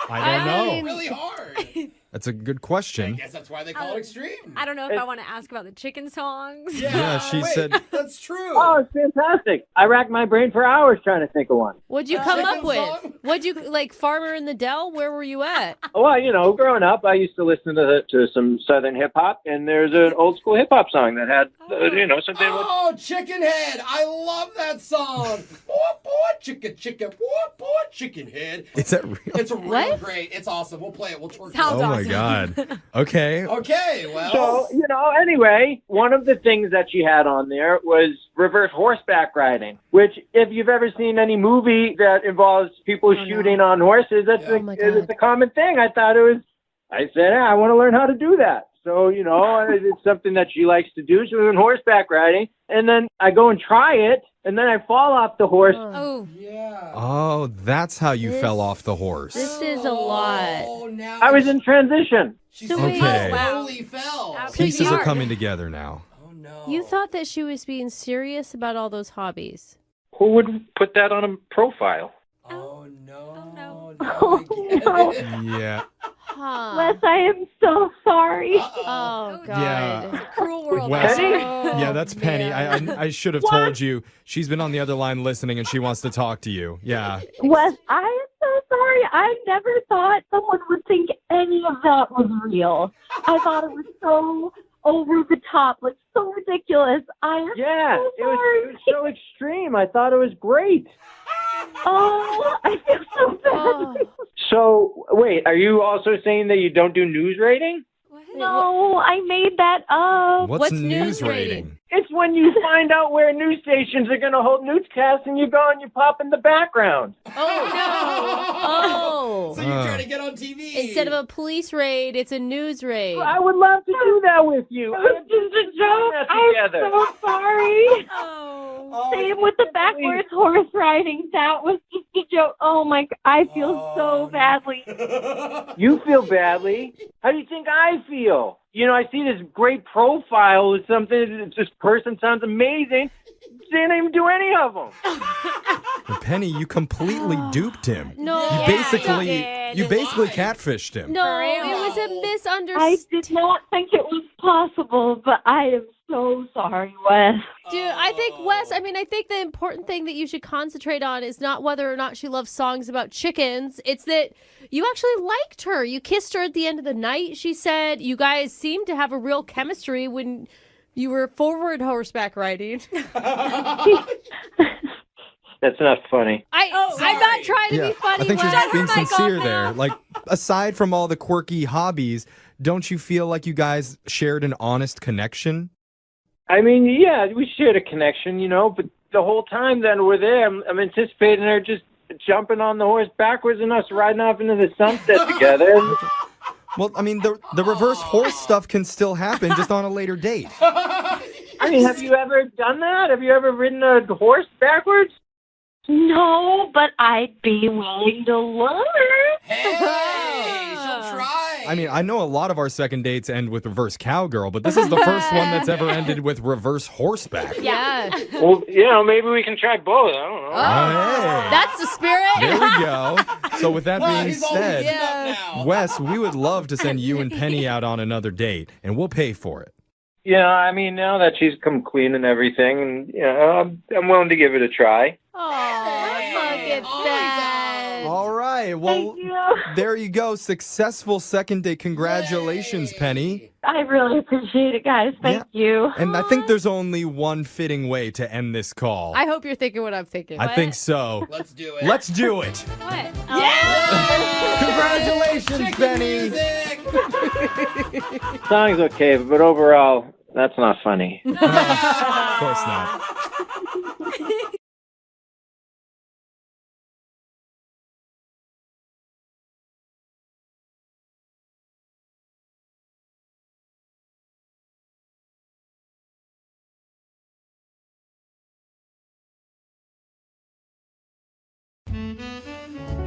I don't know. It's really hard. That's a good question. I guess that's why they call it extreme. I don't know if I want to ask about the chicken songs. Yeah, she said. That's true. Oh, it's fantastic. I racked my brain for hours trying to think of one. What'd you come up with? What'd you, like, Farmer in the Dell? Where were you at? Well, growing up, I used to listen to some Southern hip-hop, and there's an old-school hip-hop song that had, something with... Oh, Chicken Head. I love that song. Boy, chicken, boy, chicken head. Is that real? It's real great. It's awesome. We'll play it. We'll twerk it. Oh, my God. Okay. Okay, well. So, anyway, one of the things that she had on there was reverse horseback riding, which if you've ever seen any movie that involves people shooting on horses, it's a common thing. I said, I want to learn how to do that. So, it's something that she likes to do. So we went horseback riding, and then I go and try it, and then I fall off the horse. Oh. Yeah. Oh, that's how you fell off the horse. This is a lot. I was in transition. Okay. Totally fell. Pieces are coming together now. You thought that she was being serious about all those hobbies. Who would put that on a profile? Oh, no. Oh, no. Yeah. Wes, I am so sorry. Oh, God. Yeah. It's a cruel world. Wes, Penny? yeah, that's Penny. I should have told you. She's been on the other line listening, and she wants to talk to you. Yeah. Wes, I am so sorry. I never thought someone would think any of that was real. I thought it was so over the top, like so ridiculous. I am so sorry. It was so extreme. I thought it was great. Oh, I feel so bad. Oh. So, wait, are you also saying that you don't do news rating? No, I made that up. What's news rating? It's when you find out where news stations are going to hold newscasts and you go and you pop in the background. Oh, no. Oh. So you're trying to get on TV. Instead of a police raid, it's a news raid. I would love to do that with you. It was just a joke. I'm so sorry. Same with the backwards horse riding. That was just a joke. Oh my God, I feel so badly. You feel badly? How do you think I feel? You know, I see this great profile with something. This person sounds amazing. They didn't even do any of them. But Penny, you completely duped him. No. You basically catfished him. No, it was a misunderstanding. I did not think it was possible, but I am so sorry, Wes. Dude, I think I think the important thing that you should concentrate on is not whether or not she loves songs about chickens. It's that you actually liked her. You kissed her at the end of the night, she said. You guys seemed to have a real chemistry when you were forward horseback riding. That's not funny. I'm not trying to be funny. I think Wes. she's being sincere there. Like, aside from all the quirky hobbies, don't you feel like you guys shared an honest connection? I mean, yeah, we shared a connection, you know, but the whole time that we're there, I'm anticipating her just jumping on the horse backwards and us riding off into the sunset together. Well, I mean, the reverse horse stuff can still happen, just on a later date. I mean, have you ever done that? Have you ever ridden a horse backwards? No, but I'd be willing to learn. Hey, she'll try. I mean, I know a lot of our second dates end with reverse cowgirl, but this is the first one that's ever ended with reverse horseback. Yeah. Well, you know, maybe we can try both. I don't know. Hey. That's the spirit. There we go. So with that being He's all said, loosened up now. Wes, we would love to send you and Penny out on another date, and we'll pay for it. Yeah, I mean, now that she's come clean and everything, and you know, I'm willing to give it a try. Oh, look at that. All right. Well, there you go. Successful second date. Congratulations, Penny. I really appreciate it, guys. Thank you. And I think there's only one fitting way to end this call. I hope you're thinking what I'm thinking. I think so. Let's do it. Let's do it. What? Congratulations, Penny. Song's okay, but overall, that's not funny. Of course not.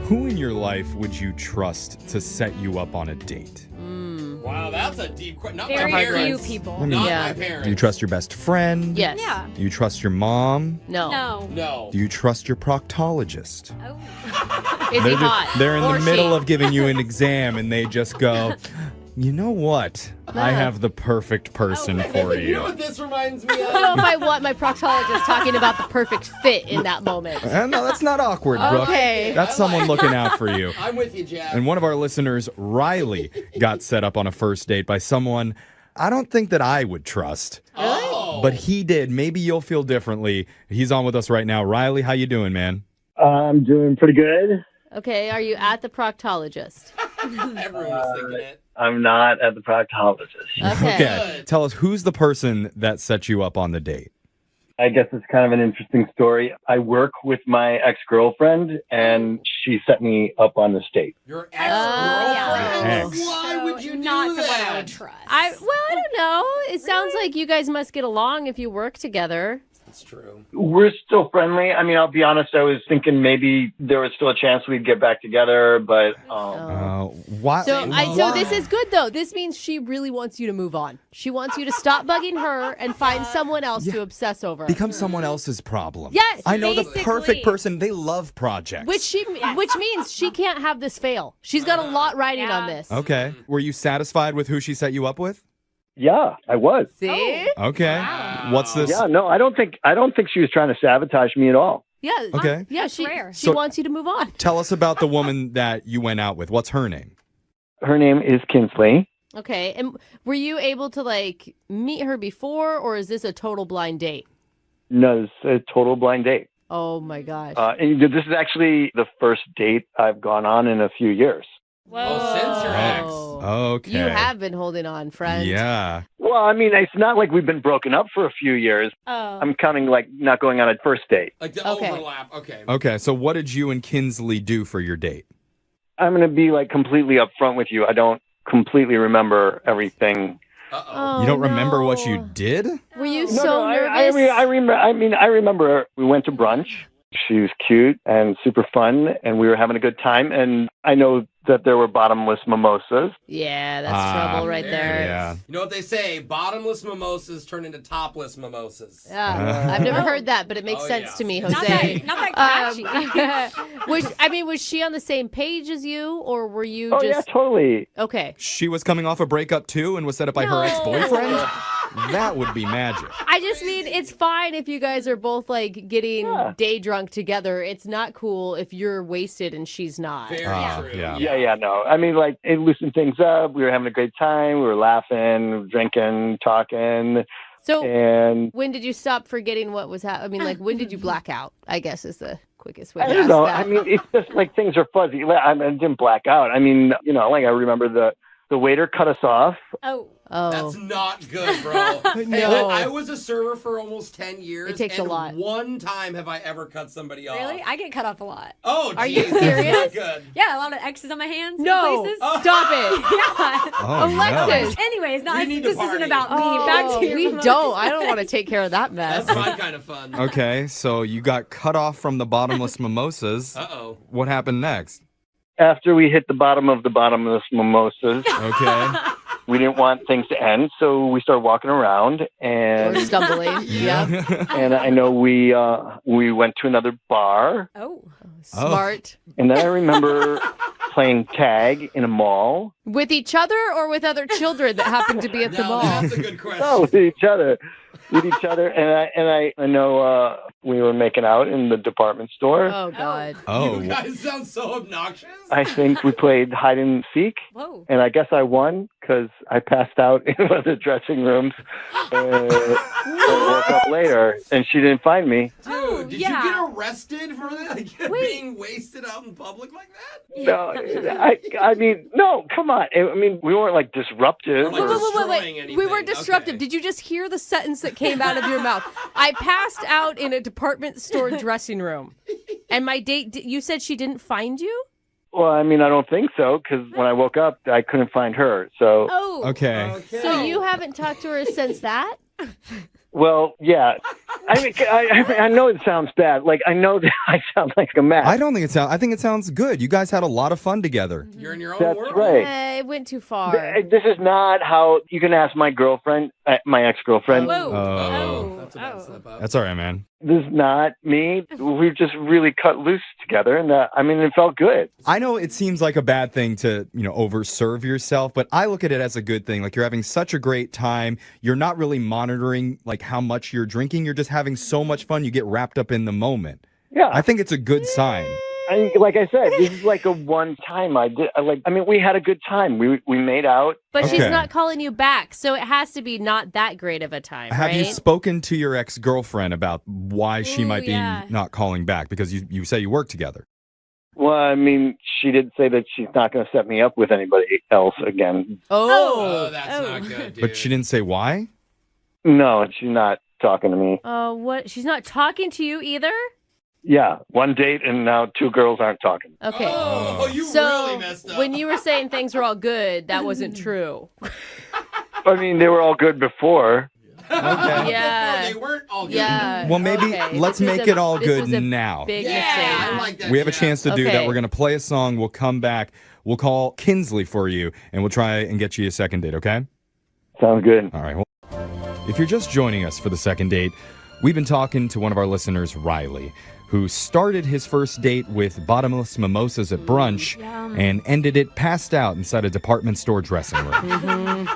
Who in your life would you trust to set you up on a date? Wow, that's a deep question. Not Very my few parents. people. I mean, Not Yeah. my parents. Do you trust your best friend? Yes. Yeah. Do you trust your mom? No. No. Do you trust your proctologist? Is he hot? They're in Or the middle she? of giving you an exam and they just go, you know what? I have the perfect person for You know you. what this reminds me I don't know of? if I want my proctologist talking about the perfect fit in that moment. No, that's not awkward, Brooke. Okay. That's someone looking out for you. I'm with you, Jack. And one of our listeners, Riley, got set up on a first date by someone I don't think that I would trust. Oh. But he did. Maybe you'll feel differently. He's on with us right now. Riley, how you doing, man? I'm doing pretty good. Okay, are you at the proctologist? Everyone was thinking it. I'm not at the proctologist. Okay. Tell us, who's the person that set you up on the date? I guess it's kind of an interesting story. I work with my ex-girlfriend, and she set me up on this date. Your ex-girlfriend? Ex. Why would you do Not that? someone I would trust. I don't know. It sounds like you guys must get along if you work together. That's true. We're still friendly. I mean, I'll be honest, I was thinking maybe there was still a chance we'd get back together, but... Why? So this is good, though. This means she really wants you to move on. She wants you to stop bugging her and find someone else to obsess over. Become someone else's problem. Yes, I know the basically. perfect person. They love projects. Which means she can't have this fail. She's got a lot riding on this. Okay. Were you satisfied with who she set you up with? Yeah, I was. See? Okay. What's this? Yeah, no, I don't think she was trying to sabotage me at all. Yeah. Okay. Yeah, she So- wants you to move on. Tell us about the woman that you went out with. What's her name? Her name is Kinsley. Okay. And were you able to meet her before, or is this a total blind date? No, it's a total blind date. Oh my gosh. And this is actually the first date I've gone on in a few years. Whoa. Since your ex. Okay. You have been holding on, friend. Yeah. Well, Well, I mean, it's not like we've been broken up for a few years. Oh. I'm counting like not going on a first date. Like the overlap. Okay. Okay, so what did you and Kinsley do for your date? I'm going to be like completely upfront with you. I don't completely remember everything. You don't remember what you did? Were you No, nervous? I remember we went to brunch. She was cute and super fun, and we were having a good time. And I know that there were bottomless mimosas. Yeah, that's trouble right there. Yeah. You know what they say? Bottomless mimosas turn into topless mimosas. Yeah, I've never heard that, but it makes sense to me, Jose. Not that catchy. Was she on the same page as you, or were you Oh, just... yeah, totally. Okay. She was coming off a breakup too and was set up by her ex-boyfriend? That would be magic. I just mean it's fine if you guys are both like getting day drunk together. It's not cool if you're wasted and she's not. Very true. Yeah, no. I mean, like, it loosened things up. We were having a great time. We were laughing, drinking, talking. So, and when did you stop forgetting what was happening? I mean, like, when did you black out? I guess is the quickest way to I ask don't know. that. I mean, it's just like things are fuzzy. I didn't black out. I mean, like I remember the waiter cut us off. Oh. That's not good, bro. No. Hey, I was a server for almost 10 years. It takes a lot. One time have I ever cut somebody off. Really? I get cut off a lot. Oh, Are geez, you that's serious? not good. Yeah, a lot of X's on my hands. in No. places. Stop it. Yeah. Oh, Alexis. Anyways, We need to this isn't party. about me. Back to your we mimosas. don't. I don't want to take care of that mess. That's my kind of fun. Okay, so you got cut off from the bottomless mimosas. Uh-oh. What happened next? After we hit the bottom of the bottomless mimosas, Okay. we didn't want things to end, so we started walking around, Or and stumbling. Yeah. and I know we went to another bar, Oh. Smart. and then I remember playing tag in a mall. With each other or with other children that happened to be at the Now, mall? that's a good question. No, with each other, and I know we were making out in the department store. Oh, God. Oh. You guys sound so obnoxious. I think we played hide and seek, Whoa. and I guess I won because I passed out in one of the dressing rooms and woke up later, and she didn't find me. Dude, did yeah. you get arrested for that? Like, being wasted out in public like that? No, I mean, no, come on. I mean, we weren't like disruptive. Or, like, destroying We anything. were disruptive. Okay. Did you just hear the sentence that came out of your mouth? I passed out in a department store dressing room. And my date, you said she didn't find you? Well, I mean, I don't think so because when I woke up, I couldn't find her. So, Oh. Okay. So you haven't talked to her since that? well, yeah. I mean, I know it sounds bad. Like, I know that I sound like a mess. I don't think it sounds. I think it sounds good. You guys had a lot of fun together. You're in your own That's world. right. It went too far. This is not how you can ask my girlfriend, my ex-girlfriend. Whoa. Oh. That's a bad slip up. That's all right, man. This is not me. We just really cut loose together, and I mean, it felt good. I know it seems like a bad thing to, overserve yourself, but I look at it as a good thing. Like, you're having such a great time. You're not really monitoring like how much you're drinking. You're just having so much fun. You get wrapped up in the moment. Yeah. I think it's a good sign. Like I said, this is like a one time we had a good time. We made out. But she's Okay. not calling you back, so it has to be not that great of a time, Have right? you spoken to your ex-girlfriend about why she Ooh, might be yeah. not calling back? Because you say you work together. Well, I mean, she did say that she's not going to set me up with anybody else again. Oh, that's not good, dude. But she didn't say why? No, she's not talking to me. What? She's not talking to you either? Yeah, one date and now two girls aren't talking. Okay. Oh, you So really messed up. when you were saying things were all good, that wasn't true. I mean, they were all good before. Yeah. They weren't all good. Yeah. Well, maybe Okay. let's This was make a- it all this good was a now. Big Yeah, mistake. I like that. We have a yeah. chance to do that. Okay. We're going to play a song. We'll come back. We'll call Kinsley for you, and we'll try and get you a second date, okay? Sounds good. All right. Well, if you're just joining us for the second date, we've been talking to one of our listeners, Riley, who started his first date with bottomless mimosas at brunch and ended it passed out inside a department store dressing room.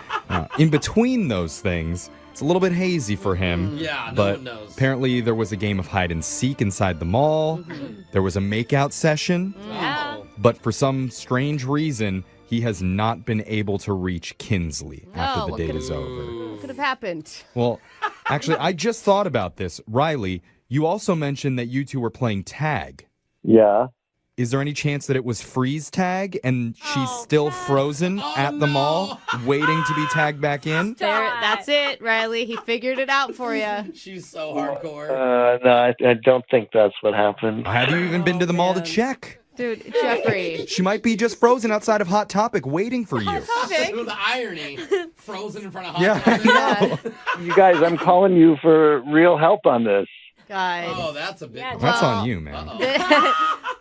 In between those things, it's a little bit hazy for him. Yeah, no but one knows. apparently there was a game of hide and seek inside the mall. There was a makeout session. Yeah. But for some strange reason, he has not been able to reach Kinsley after the date is over. What could have happened? Well, actually, I just thought about this. Riley, you also mentioned that you two were playing tag. Yeah. Is there any chance that it was freeze tag and she's still frozen at the mall, waiting to be tagged back in? That's it, Riley. He figured it out for you. She's so hardcore. No, I don't think that's what happened. Have you even been to the mall to check? Dude, Jeffrey. She might be just frozen outside of Hot Topic waiting for you. Ooh, the irony. Frozen in front of Hot Yeah, Topic. I know. You guys, I'm calling you for real help on this. God. Oh, that's a big one. That's on you, man.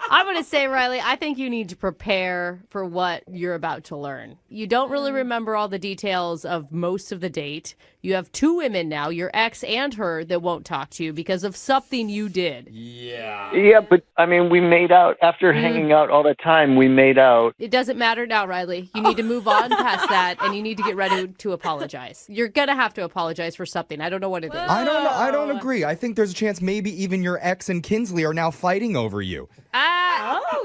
I'm going to say, Riley, I think you need to prepare for what you're about to learn. You don't really remember all the details of most of the date. You have 2 women now, your ex and her, that won't talk to you because of something you did. Yeah. Yeah, but I mean, we made out after hanging out all the time. We made out. It doesn't matter now, Riley. You need to move on past that, and you need to get ready to apologize. You're going to have to apologize for something. I don't know what it is. I don't know. I don't agree. I think there's a chance maybe even your ex and Kinsley are now fighting over you.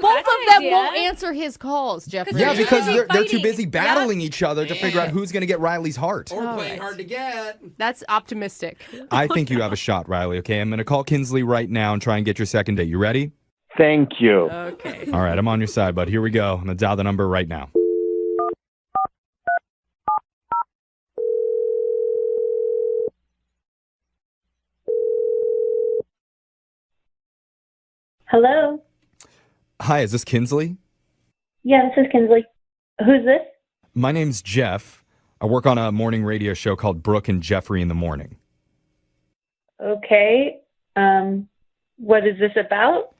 Both of them won't answer his calls, Jeffrey. Yeah, because they're too busy battling each other to figure out who's going to get Riley's heart. Or playing hard to get. That's optimistic. I think you have a shot, Riley, okay? I'm going to call Kinsley right now and try and get your second date. You ready? Thank you. Okay. All right, I'm on your side, bud. Here we go. I'm going to dial the number right now. Hello? Hi, is this Kinsley? Yeah, this is Kinsley. Who's this? My name's Jeff. I work on a morning radio show called Brooke and Jeffrey in the Morning. Okay. What is this about?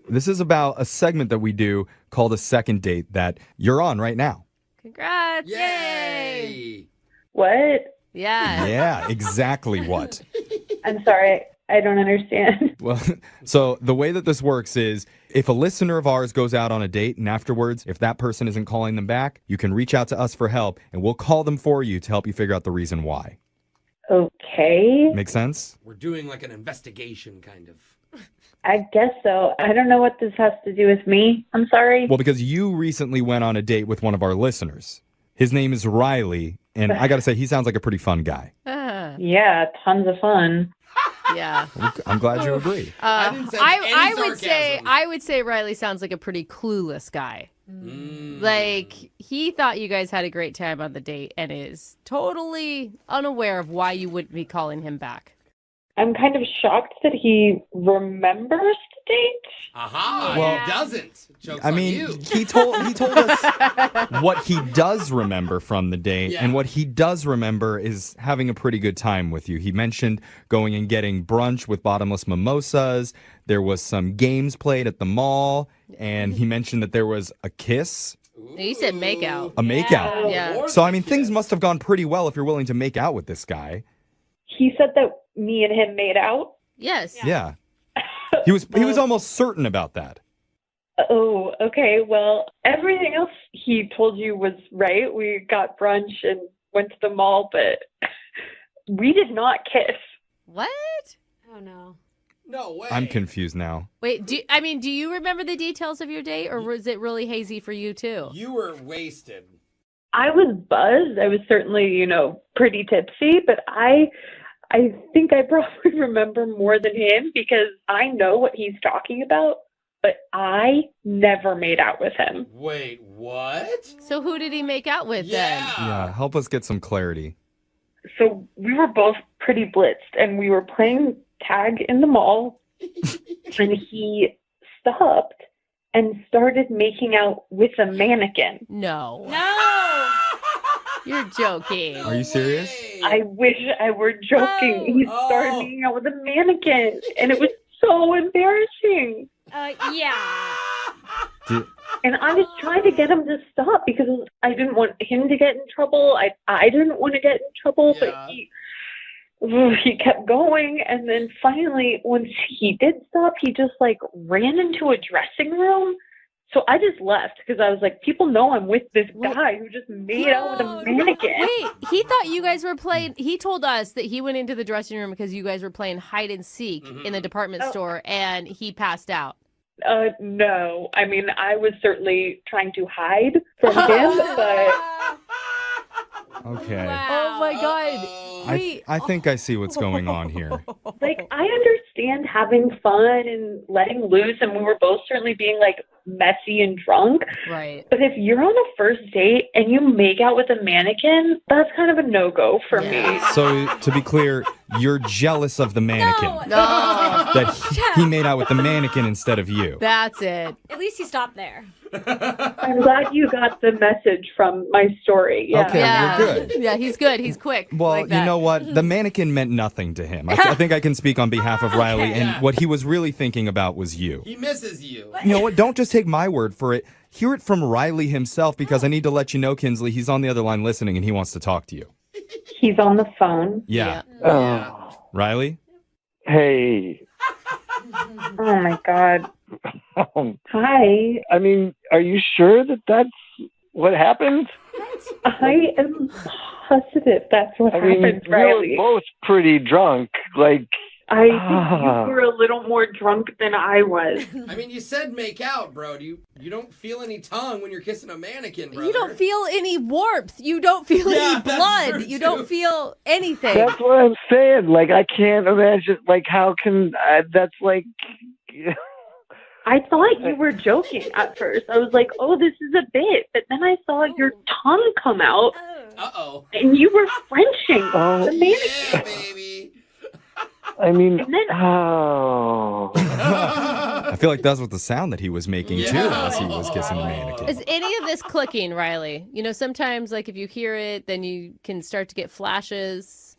This is about a segment that we do called A Second Date that you're on right now. Congrats. Yay. What? Yeah. Yeah, exactly what. I'm sorry. I don't understand. Well, so the way that this works is if a listener of ours goes out on a date and afterwards, if that person isn't calling them back, you can reach out to us for help and we'll call them for you to help you figure out the reason why. Okay. Make sense? We're doing like an investigation, kind of. I guess so. I don't know what this has to do with me. I'm sorry. Well, because you recently went on a date with one of our listeners. His name is Riley, and I got to say, he sounds like a pretty fun guy. Yeah, tons of fun. Yeah. I'm glad you agree. I would say Riley sounds like a pretty clueless guy. Like, he thought you guys had a great time on the date and is totally unaware of why you wouldn't be calling him back. I'm kind of shocked that he remembers the date. Aha, Well, he doesn't. Joke's I on mean, you. he told us what he does remember from the date, and what he does remember is having a pretty good time with you. He mentioned going and getting brunch with bottomless mimosas. There was some games played at the mall, and he mentioned that there was a kiss. He said make out. A makeout. Yeah. So, I mean, things must have gone pretty well if you're willing to make out with this guy. He said that me and him made out. Yes. Yeah. He was almost certain about that. Oh, okay. Well, everything else he told you was right. We got brunch and went to the mall, but we did not kiss. What? Oh, no. No way. I'm confused now. Wait, do you remember the details of your date, or was it really hazy for you too? You were wasted. I was buzzed. I was certainly, pretty tipsy, but I think I probably remember more than him because I know what he's talking about, but I never made out with him. Wait, what? So who did he make out with then? Yeah, help us get some clarity. So we were both pretty blitzed, and we were playing tag in the mall, and he stopped and started making out with a mannequin. No. No! You're joking. Are you serious? I wish I were joking. He started making out with a mannequin, and it was so embarrassing. Yeah. And I was trying to get him to stop because I didn't want him to get in trouble. I didn't want to get in trouble, but he kept going. And then finally, once he did stop, he just ran into a dressing room. So I just left because I was like, people know I'm with this guy who just made out with a mannequin. Wait, he thought you guys were playing. He told us that he went into the dressing room because you guys were playing hide and seek in the department store, and he passed out. No. I mean, I was certainly trying to hide from him, but... Okay. Wow. Oh, my God. I think I see what's going on here. I understand having fun and letting loose, and we were both certainly being like messy and drunk. Right. But if you're on a first date and you make out with a mannequin, that's kind of a no-go for me. So, to be clear, you're jealous of the mannequin. No. That he made out with the mannequin instead of you. That's it. At least he stopped there. I'm glad you got the message from my story. Yeah. Okay, Yeah. we're good. Yeah, he's good. He's quick. Well, like that. you know what? The mannequin meant nothing to him. I think I can speak on behalf of Riley, and what he was really thinking about was you. He misses you. You know what? Don't just take my word for it. Hear it from Riley himself, because I need to let you know, Kinsley, he's on the other line listening, and he wants to talk to you. He's on the phone. Yeah. Riley? Hey. Oh my God. Hi. I mean, are you sure that that's what happened? I am positive that's what happened, we Riley. were both pretty drunk. Like, I think you were a little more drunk than I was. I mean, you said make out, bro. You don't feel any tongue when you're kissing a mannequin, brother. You don't feel any warmth. You don't feel any blood. You don't feel anything. that's what I'm saying. Like, I can't imagine. Like, how can that's like? I thought you were joking at first. I was like, oh, this is a bit. But then I saw your tongue come out. Uh-oh. And you were Frenching the mannequin. Yeah, baby. I mean, I feel like that's what the sound that he was making, too, as he was kissing the mannequin. Is any of this clicking, Riley? You know, sometimes, like, if you hear it, then you can start to get flashes.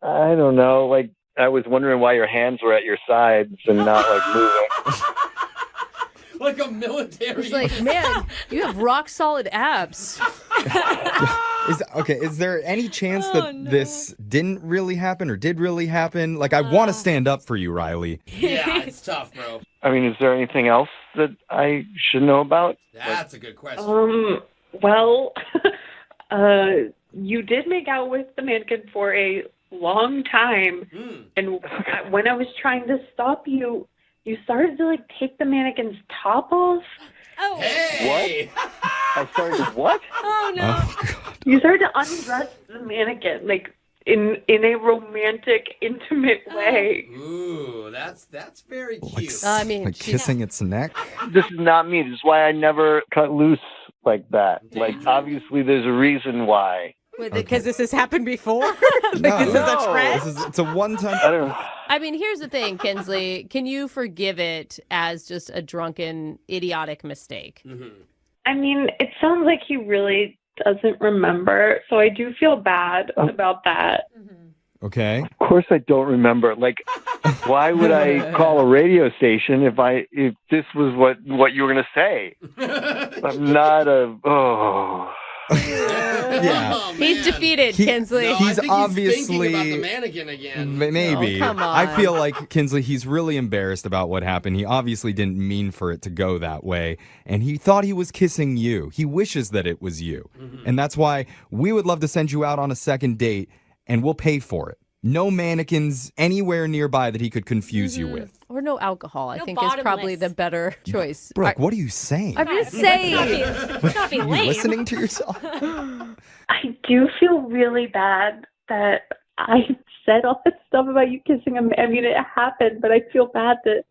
I don't know. Like, I was wondering why your hands were at your sides and not, like, moving. Like a military. It's like, man, you have rock solid abs. Is there any chance that this didn't really happen or did really happen? Like, I want to stand up for you, Riley. Yeah, it's tough, bro. I mean, is there anything else that I should know about? That's a good question. Well, you did make out with the mannequin for a long time. And when I was trying to stop you, you started to, like, take the mannequin's top off. Oh. Hey! What? I started what? Oh, no. Oh, God. You started to undress the mannequin, like, in a romantic, intimate way. Ooh, that's very cute. I mean, Like kissing its neck? This is not me. This is why I never cut loose like that. Like, obviously, there's a reason why. Because this has happened before? This is a trend? It's a one-time... I don't know. I mean, here's the thing, Kinsley. Can you forgive it as just a drunken, idiotic mistake? Mm-hmm. I mean, it sounds like he really doesn't remember, so I do feel bad about that. Okay. Of course I don't remember. Like, why would I call a radio station if this was what you were going to say? I'm not Yeah. Oh, He's defeated, Kinsley. No, He's I think obviously he's thinking about the mannequin again. Maybe. Oh, come on. I feel like Kinsley, he's really embarrassed about what happened. He obviously didn't mean for it to go that way. And he thought he was kissing you. He wishes that it was you. And that's why we would love to send you out on a second date, and we'll pay for it. No mannequins anywhere nearby that he could confuse you with. Or no alcohol, I No think is probably bottomless. the better choice. Brooke, what are you saying? I'm just saying. Let's not be Are you lame. listening to yourself? I do feel really bad that I said all this stuff about you kissing him. I mean, it happened, but I feel bad that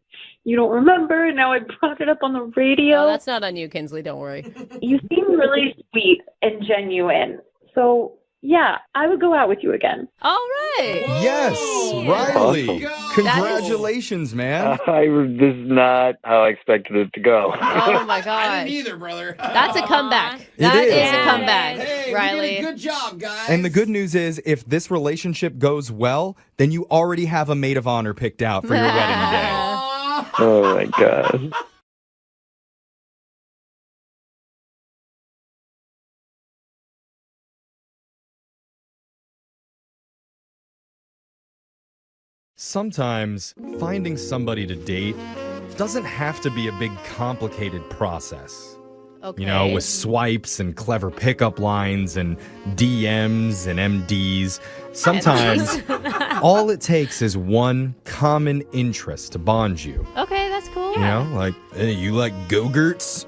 you don't remember, and now I brought it up on the radio. No, that's not on you, Kinsley. Don't worry. You seem really sweet and genuine. So, yeah, I would go out with you again. All right. Yes, Riley. Awesome. Congratulations, man. This is not how I expected it to go. Oh, my I gosh. didn't either, brother. That's a comeback. It That is. is a comeback, Hey, Riley. we did a good job, guys. And the good news is, if this relationship goes well, then you already have a maid of honor picked out for your wedding day. Aw. Oh my God. Sometimes finding somebody to date doesn't have to be a big complicated process. Okay. You know, with swipes and clever pickup lines and DMs and MDs. Sometimes all it takes is one common interest to bond you. Okay, that's cool. You know, like, hey, you like Go-Gurts?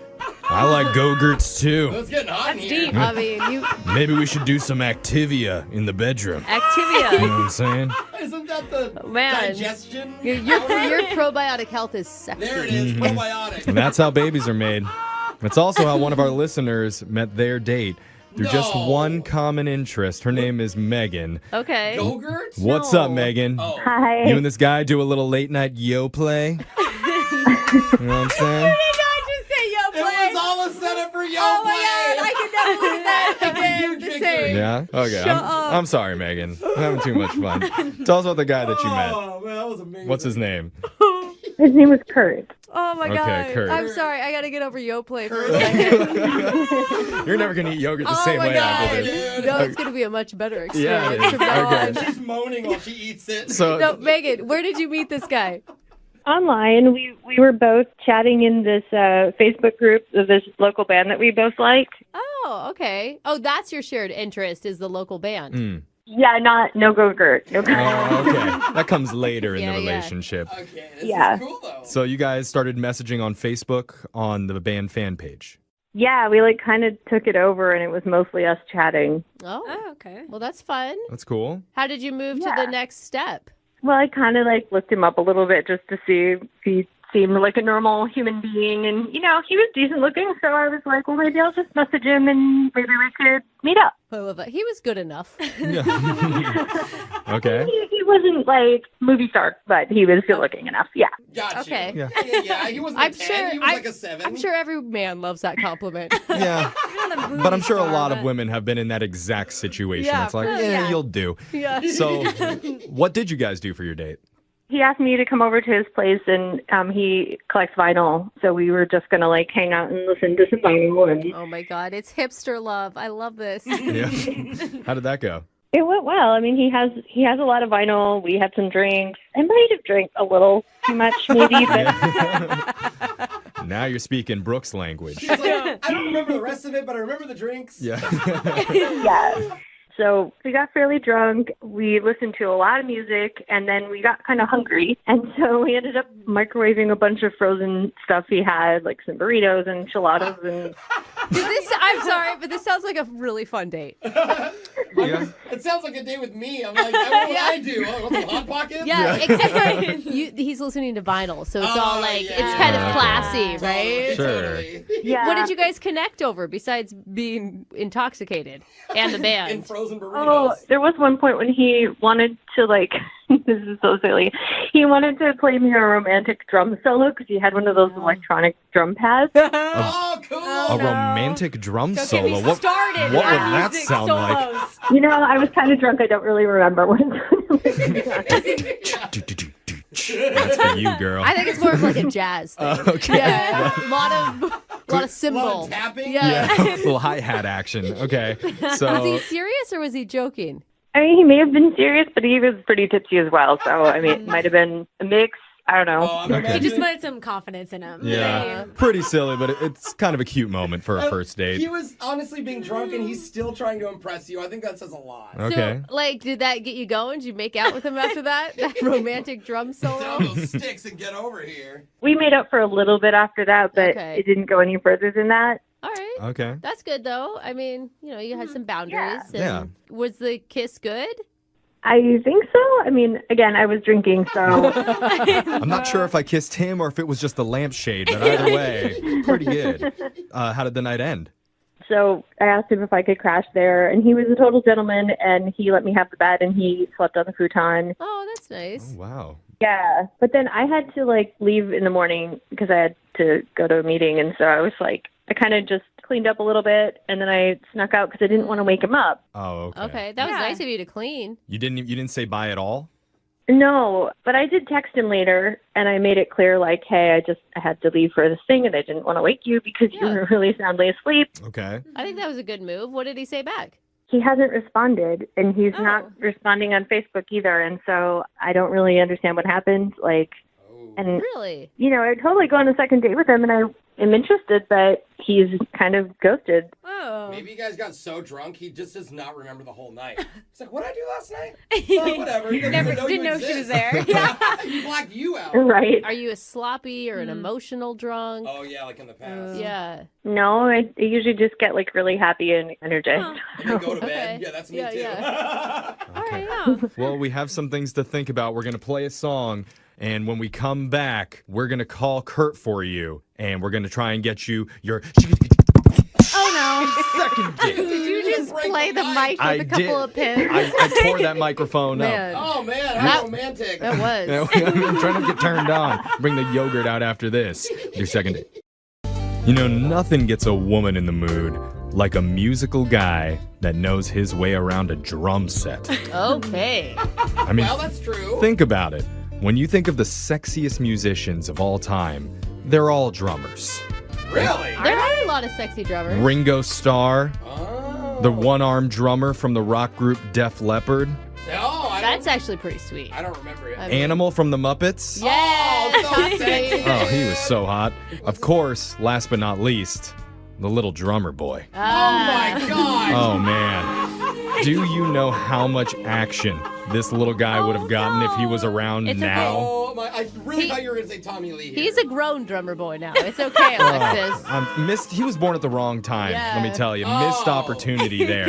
I like Go-Gurts too. Let's get hot in That's here. deep. I mean, you Maybe we should do some Activia in the bedroom. Activia. You know what I'm saying? Isn't Isn't that the digestion? Your probiotic health is sexy. There it is, probiotic. And that's how babies are made. It's also how one of our listeners met their date through just one common interest. Her name is Megan. Okay. Yogurt? What's up, Megan? Oh. Hi. You and this guy do a little late night yo play? You know what I'm saying? It was all a setup for yo Oh play. my God, I can never believe that again. The same. Yeah? Okay. I'm sorry, Megan. I'm having too much fun. Tell us about the guy that you met. Oh, man, that was amazing. What's his name? His name was Kurt. Oh my Okay, God. Kurt. I'm sorry. I got to get over Yoplait for a second. You're never going to eat yogurt the Oh same my way God. after this. No, it's going to be a much better Yeah, experience from now okay. on. She's moaning while she eats it. So, No, Megan, where did you meet this guy? Online, we were both chatting in this Facebook group of this local band that we both like. Oh, okay. Oh, that's your shared interest is the local band. Yeah, no Go-Gurt. No Go-Gurt. Oh, okay. That comes later in Yeah, the yeah. relationship. Okay, this Yeah. is cool, though. So you guys started messaging on Facebook on the band fan page. Yeah, we like kind of took it over, and it was mostly us chatting. Oh, okay. well, that's fun. That's cool. How did you move to the next step? Well, I kind of like looked him up a little bit just to see if he seemed like a normal human being, and he was decent looking, so I was like, well, maybe I'll just message him and maybe we could meet up. I love that. He was good enough. Okay. He wasn't like movie star, but he was good looking enough. Yeah. Gotcha. Okay. Yeah, he wasn't I'm a 10, sure. he was like a 7. I'm sure every man loves that compliment. Yeah. But I'm sure a lot of women have been in that exact situation. Yeah, It's like, for- yeah, yeah. you'll do. Yeah. So what did you guys do for your date? He asked me to come over to his place, and he collects vinyl, so we were just gonna like hang out and listen to some vinyl. And Oh my God, it's hipster love. I love this. Yeah. How did that go? it went well. I mean, he has a lot of vinyl. We had some drinks. I might have drank a little too much, maybe, but Now you're speaking Brooke's language. She's like, I don't remember the rest of it, but I remember the drinks. Yeah. yeah. So we got fairly drunk. We listened to a lot of music, and then we got kind of hungry. And so we ended up microwaving a bunch of frozen stuff he had, like some burritos and enchiladas. And I'm sorry, but this sounds like a really fun date. Yeah. It sounds like a day with me. I'm like, what would I do? Oh, some Hot Pockets? Yeah, except for he's listening to vinyl, so it's all like, it's kind of classy, right? Sure. yeah. What did you guys connect over besides being intoxicated and the band? And frozen burritos. Oh, there was one point when he wanted to, like, this is so silly. He wanted to play me a romantic drum solo because he had one of those electronic drum pads. Oh, cool. A romantic drum Don't solo. get me What started would on that music sound like? solos. You know, I was kind of drunk. I don't really remember what That's for you, girl. I think it's more of like a jazz thing. Okay. Yeah, a lot of cymbal. A lot of tapping? Yeah. Yeah, a little hi-hat action. Okay. So Was he serious or was he joking? I mean, he may have been serious, but he was pretty tipsy as well. So, I mean, it might have been a mix. I don't know. Oh, I'm He imagining- just wanted some confidence in him. yeah, pretty silly, but it's kind of a cute moment for a first date. He was honestly being drunk, and he's still trying to impress you. I think that says a lot. Okay. So, like, did that get you going? Did you make out with him after that? That romantic drum solo? Down those sticks and get over here. We made up for a little bit after that, but Okay. it didn't go any further than that. All right. Okay. That's good, though. I mean, you had some boundaries. Yeah. And was the kiss good? I think so. I mean, again, I was drinking, so I'm not sure if I kissed him or if it was just the lampshade, but either way, pretty good. How did the night end? So I asked him if I could crash there, and he was a total gentleman, and he let me have the bed, and he slept on the futon. Oh, that's nice. Oh, wow. Yeah, but then I had to, like, leave in the morning because I had to go to a meeting, and so I was like, I kind of just cleaned up a little bit, and then I snuck out because I didn't want to wake him up. Oh, okay. Okay, that was nice of you to clean. You didn't say bye at all? No, but I did text him later, and I made it clear, like, hey, I had to leave for this thing, and I didn't want to wake you because you were really soundly asleep. Okay. I think that was a good move. What did he say back? He hasn't responded, and he's not responding on Facebook either, and so I don't really understand what happened. Like, And Really? I'd totally go on a second date with him, and I am interested, but he's kind of ghosted. Oh. Maybe you guys got so drunk he just does not remember the whole night. It's like, what did I do last night? Oh, whatever. He doesn't even know Didn't you know she was exist. there. Yeah. He blacked you out. Right. Are you a sloppy or an emotional drunk? Oh yeah, like in the past. Yeah. No, I usually just get like really happy and energized. And then go to bed. Okay. Yeah, that's me Yeah, too. yeah. All right, yeah. Well, we have some things to think about. We're going to play a song, and when we come back, we're going to call Kurt for you, and we're going to try and get you your Oh, no. second date. Did you just play the mic with I a couple did. of pins? I tore that microphone Man. up. Oh man, how romantic. That was. I'm trying to get turned on. Bring the yogurt out after this. Your second date. Nothing gets a woman in the mood like a musical guy that knows his way around a drum set. Okay. I mean, Well, that's true. think about it. When you think of the sexiest musicians of all time, they're all drummers. Really? There are a lot of sexy drummers. Ringo Starr, Oh. the one-armed drummer from the rock group Def Leppard, No, That's actually pretty sweet. I don't remember it. Animal from the Muppets. Yeah. Oh, so sexy. Oh, he was so hot. Of course, last but not least, the little drummer boy. Oh my god. Oh, man. Do you know how much action this little guy would have gotten if he was around It's now? Oh my! I really thought you were gonna say Tommy Lee. Here. He's a grown drummer boy now. It's okay, Alexis. He was born at the wrong time, let me tell you. Missed opportunity there.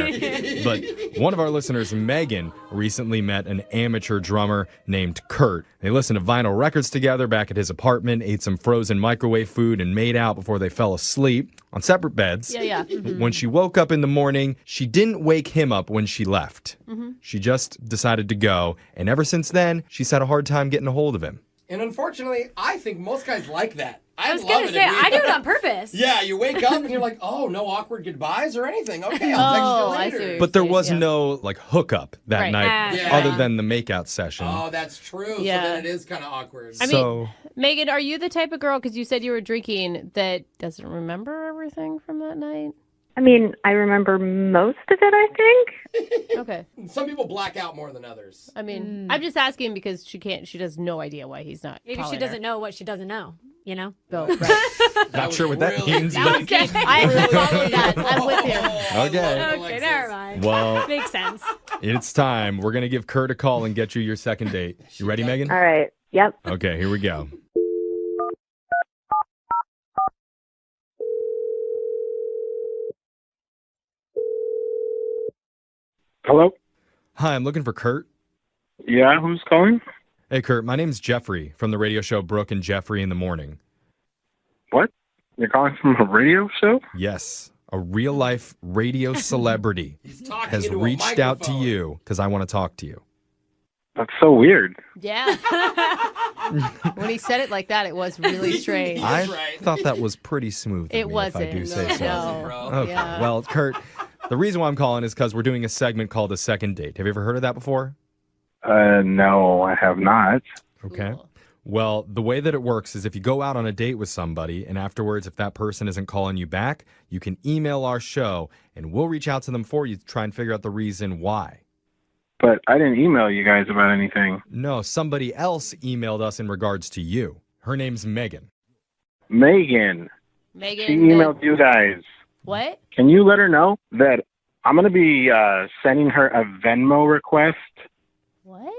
But one of our listeners, Megan, recently met an amateur drummer named Kurt. They listened to vinyl records together back at his apartment, ate some frozen microwave food, and made out before they fell asleep on separate beds. Yeah. Mhm. When she woke up in the morning, she didn't wake him up when she left. Mhm. She just decided to go, and ever since then, she's had a hard time getting a hold of him. And unfortunately, I think most guys like that. I was love gonna it say, if we- I do it on purpose. Yeah, you wake up and you're like, oh, no awkward goodbyes or anything. Okay, I'll text you later. But there was no hookup that Right. night Yeah. other than the makeout session. Oh, that's true. Yeah. So then it is kind of awkward. I mean, Megan, are you the type of girl, because you said you were drinking, that doesn't remember everything from that night? I mean, I remember most of it, I think. Okay. Some people black out more than others. I mean, I'm just asking because she has no idea why he's not. Maybe she calling doesn't know what she doesn't know, you know? Go, right. Not sure what that means. That but- was good. I actually followed that. I'm with you. Okay. Okay, never mind. Well- Makes sense. It's time. We're going to give Kurt a call and get you your second date. You ready, Megan? All right. Yep. Okay, here we go. Hello? Hi, I'm looking for Kurt. Yeah, who's calling? Hey, Kurt, my name's Jeffrey from the radio show Brooke and Jeffrey in the Morning. What? You're calling from a radio show? Yes, a real-life radio celebrity talking has into a reached out to you because I want to talk to you. That's so weird. Yeah. When he said it like that, it was really strange. I thought that was pretty smooth. It of me, wasn't. If I do say so. No. Okay. Yeah. Well, Kurt, the reason why I'm calling is because we're doing a segment called A Second Date. Have you ever heard of that before? No, I have not. Okay. Well, the way that it works is if you go out on a date with somebody and afterwards, if that person isn't calling you back, you can email our show and we'll reach out to them for you to try and figure out the reason why. But I didn't email you guys about anything. No, somebody else emailed us in regards to you. Her name's Megan. Megan. Megan. She emailed you guys. What? Can you let her know that I'm going to be sending her a Venmo request, What?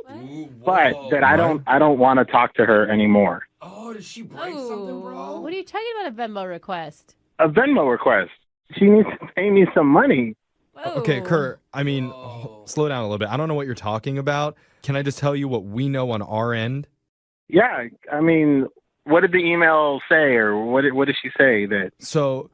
but that I don't want to talk to her anymore. Oh, did she break something, bro? What are you talking about, a Venmo request? A Venmo request. She needs to pay me some money. Okay, Kurt, I mean, slow down a little bit. I don't know what you're talking about. Can I just tell you what we know on our end? Yeah, I mean, what did the email say, or what did she say that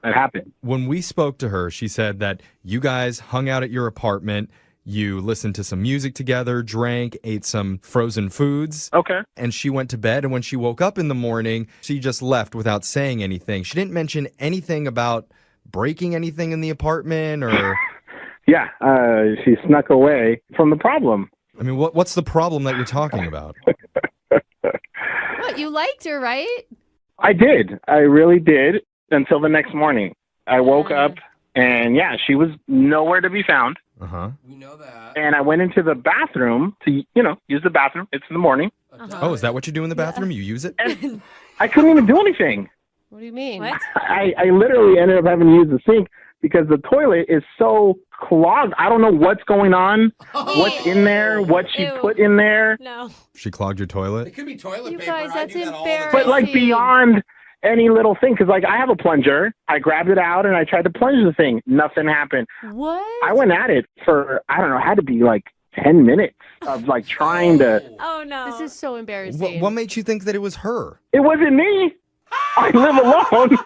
happened? When we spoke to her, she said that you guys hung out at your apartment, you listened to some music together, drank, ate some frozen foods. Okay. And she went to bed, and when she woke up in the morning, she just left without saying anything. She didn't mention anything about breaking anything in the apartment or... Yeah, she snuck away from the problem. I mean, what's the problem that you're talking about? What, you liked her, right? I did. I really did until the next morning. I woke up and, yeah, she was nowhere to be found. Uh-huh. We know that. And I went into the bathroom to, use the bathroom. It's in the morning. Oh, is that what you do in the bathroom? You use it? I couldn't even do anything. What do you mean? What? I literally ended up having to use the sink because the toilet is so clogged. I don't know what's going on, what's in there, what she put in there. No. She clogged your toilet? It could be toilet You paper. guys, I that's do that all the embarrassing. time. But like beyond any little thing, because like I have a plunger. I grabbed it out and I tried to plunge the thing. Nothing happened. What? I went at it for, I don't know, it had to be like 10 minutes of like trying to. Oh no. This is so embarrassing. What made you think that it was her? It wasn't me. I live alone.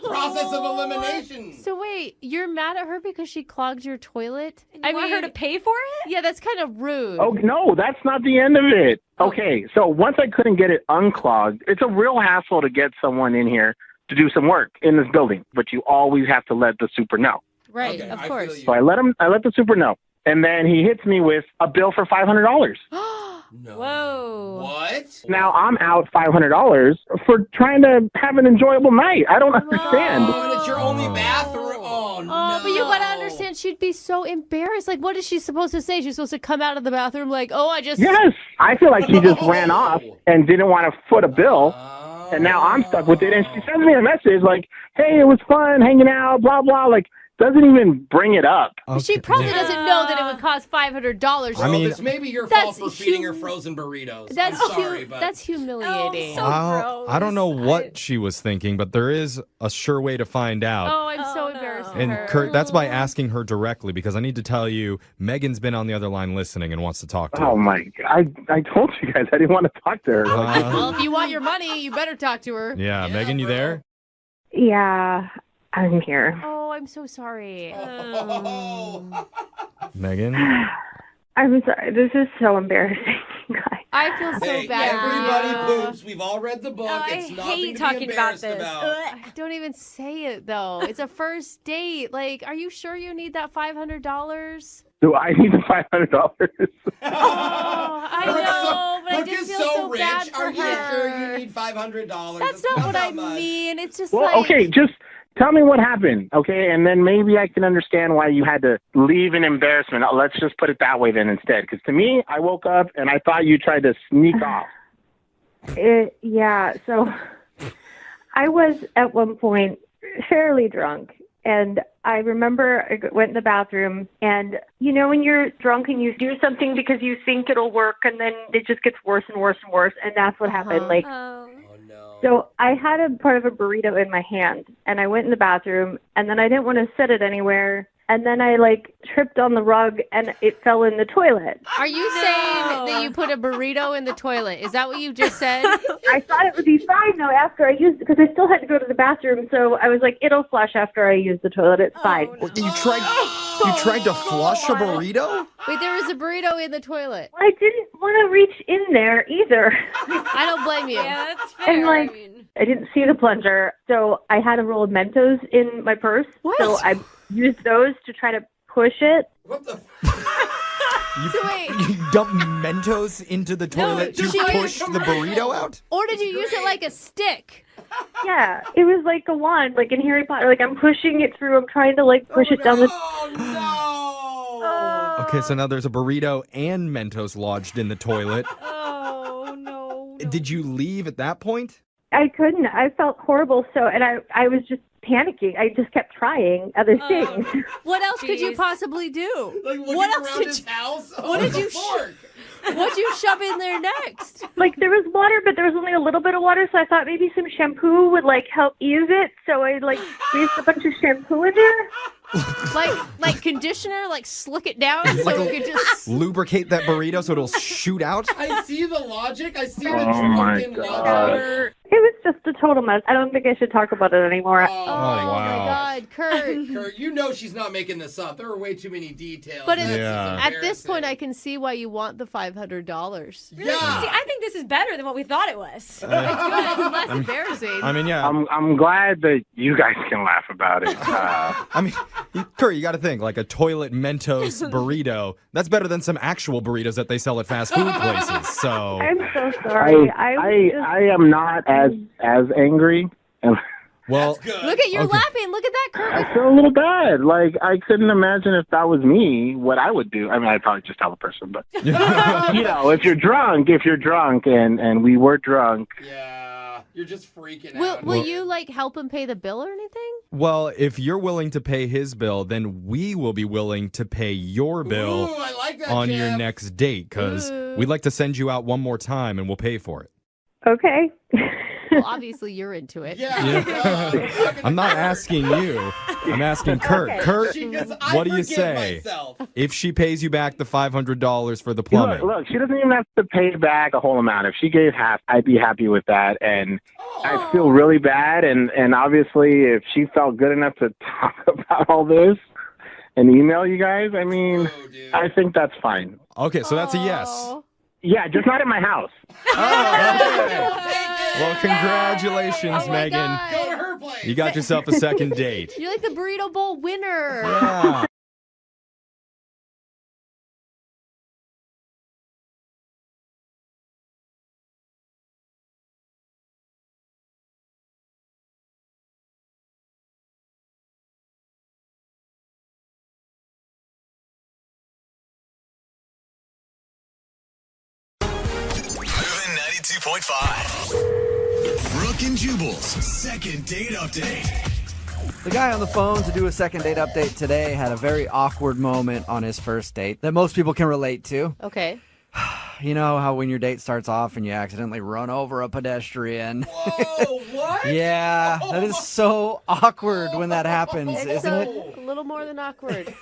Process of elimination. So wait, you're mad at her because she clogged your toilet? I want her to pay for it? Yeah, that's kind of rude. Oh, no, that's not the end of it. Okay, so once I couldn't get it unclogged, it's a real hassle to get someone in here to do some work in this building, but you always have to let the super know. Right, Okay, of I course. feel you. So I let the super know. And then he hits me with a bill for $500. No. Whoa. What? Now I'm out $500 for trying to have an enjoyable night. I don't understand. Oh, and it's your only bathroom. Oh, no. Oh, but you gotta understand, she'd be so embarrassed. Like, what is she supposed to say? She's supposed to come out of the bathroom like, oh, I just... Yes, I feel like she just ran off and didn't want to foot a bill. And now I'm stuck with it. And she sends me a message like, hey, it was fun hanging out, blah, blah. Like, doesn't even bring it up. She probably doesn't know that it would cost $500. I mean, it's maybe your that's fault for feeding her frozen burritos. That's I'm sorry, but that's humiliating. I don't know what she was thinking, but there is a sure way to find out. Oh, I'm so embarrassed for And her. Kurt, that's by asking her directly, because I need to tell you, Megan's been on the other line listening and wants to talk to her. Oh, my God. I told you guys I didn't want to talk to her. Well, if you want your money, you better talk to her. Yeah, Megan, you there? Yeah, I'm here. Oh, I'm so sorry. Megan? I'm sorry. This is so embarrassing, guys. I feel so hey, bad. everybody poops. We've all read the book. Oh, it's I nothing hate to talking be about embarrassed this. Don't even say it, though. It's a first date. Like, are you sure you need that $500? Do I need the $500? I know, but I Brooke just is feel so so rich. bad for Are you her. sure you need $500? That's It's not what I that much. mean. It's just Well, like... okay, just tell me what happened, okay? And then maybe I can understand why you had to leave in embarrassment. Let's just put it that way then instead. Because to me, I woke up and I thought you tried to sneak off. Yeah, so I was at one point fairly drunk. And I remember I went in the bathroom, and you know when you're drunk and you do something because you think it'll work, and then it just gets worse and worse and worse, and that's what happened. Like, so I had a part of a burrito in my hand, and I went in the bathroom, and then I didn't want to set it anywhere, and then I like tripped on the rug, and it fell in the toilet. Are you saying that you put a burrito in the toilet? Is that what you just said? I thought it would be fine though after I used it because I still had to go to the bathroom, so I was like, it'll flush after I use the toilet. It's fine. You tried to flush a burrito? Wait, there was a burrito in the toilet. I didn't want to reach in there either. I don't blame you. Yeah, that's fair. And like, I didn't see the plunger, so I had a roll of Mentos in my purse. What? So I used those to try to push it. What the? You dumped Mentos into the toilet to push the burrito out? Or did you use it like a stick? Yeah, it was like a wand, like in Harry Potter. Like I'm pushing it through. I'm trying to like push it down the. Okay, so now there's a burrito and Mentos lodged in the toilet. Oh, no. Did you leave at that point? I couldn't. I felt horrible. So, and I was just panicking. I just kept trying other things. What else could you possibly do? Like looking What else around did his you? house? What did you? What'd you shove in there next? Like there was water, but there was only a little bit of water, so I thought maybe some shampoo would like help ease it. So I like squeezed a bunch of shampoo in there. Like conditioner, like slick it down so you could just lubricate that burrito so it'll shoot out? I see the logic. I see the my drunken God. logic. It was just a total mess. I don't think I should talk about it anymore. Oh my God, Kurt. Kurt, you know she's not making this up. There are way too many details. But This is at this point, embarrassing. I can see why you want the $500. Really? See, I think this is better than what we thought it was. It's good. It's less embarrassing. I mean, yeah. I'm glad that you guys can laugh about it. I mean, Kurt, you got to think, like a toilet Mentos burrito, that's better than some actual burritos that they sell at fast food places. So I'm so sorry. I am not as angry. And Well, Look at you're laughing. Look at that, Kurt. I feel a little bad. Like, I couldn't imagine if that was me, what I would do. I mean, I'd probably just tell the person, but, you know, if you're drunk and we were drunk. Yeah, you're just freaking out. Will you, like, help him pay the bill or anything? well, if you're willing to pay his bill, then we will be willing to pay your bill Ooh, I like that, on Jeff. your next date because we'd like to send you out one more time and we'll pay for it. Okay. Well, obviously you're into it. Yeah. I'm not asking you. I'm asking Kurt. Okay. Kurt, She goes, what do you forgive say myself. if she pays you back the $500 for the plumbing? Look, she doesn't even have to pay back a whole amount. If she gave half, I'd be happy with that. And I feel really bad. And obviously, if she felt good enough to talk about all this and email you guys, I mean, I think that's fine. Okay, so that's a yes. Yeah, just not at my house. Well, congratulations, Megan. Go to her place. You got yourself a second date. You're like the burrito bowl winner. Yeah. Moving 92.5. Brooke and Jubal's second date update. The guy on the phone to do a second date update today had a very awkward moment on his first date that most people can relate to. Okay. You know how when your date starts off and you accidentally run over a pedestrian? Whoa, what? Yeah, that is so awkward when that happens, isn't it? A little more than awkward.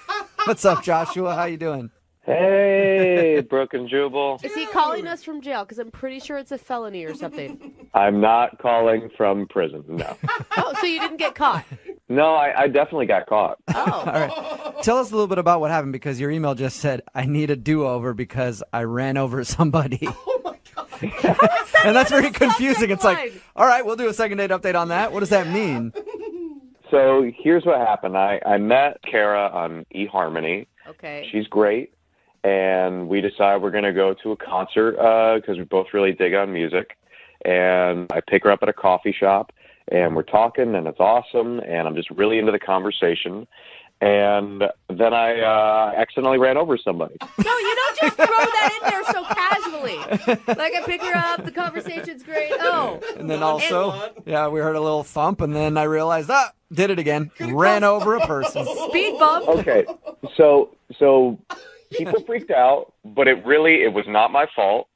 What's up, Joshua? How you doing? Hey, Brooke and Jubal. Is he calling us from jail? Because I'm pretty sure it's a felony or something. I'm not calling from prison, no. Oh, so you didn't get caught? No, I definitely got caught. All right. Tell us a little bit about what happened because your email just said, I need a do-over because I ran over somebody. Oh, my God. And that's very confusing. It's like, all right, we'll do a second date update on that. What does that mean? So here's what happened. I met Kara on eHarmony. Okay. She's great. And we decided we're going to go to a concert because we both really dig on music. And I pick her up at a coffee shop, and we're talking, and it's awesome, and I'm just really into the conversation. And then I accidentally ran over somebody. No, you don't just throw that in there so casually. Like, I pick her up, the conversation's great. Oh. And then also, yeah, we heard a little thump, and then I realized, did it again. Ran over a person. Speed bump. Okay, so people freaked out, but it was not my fault.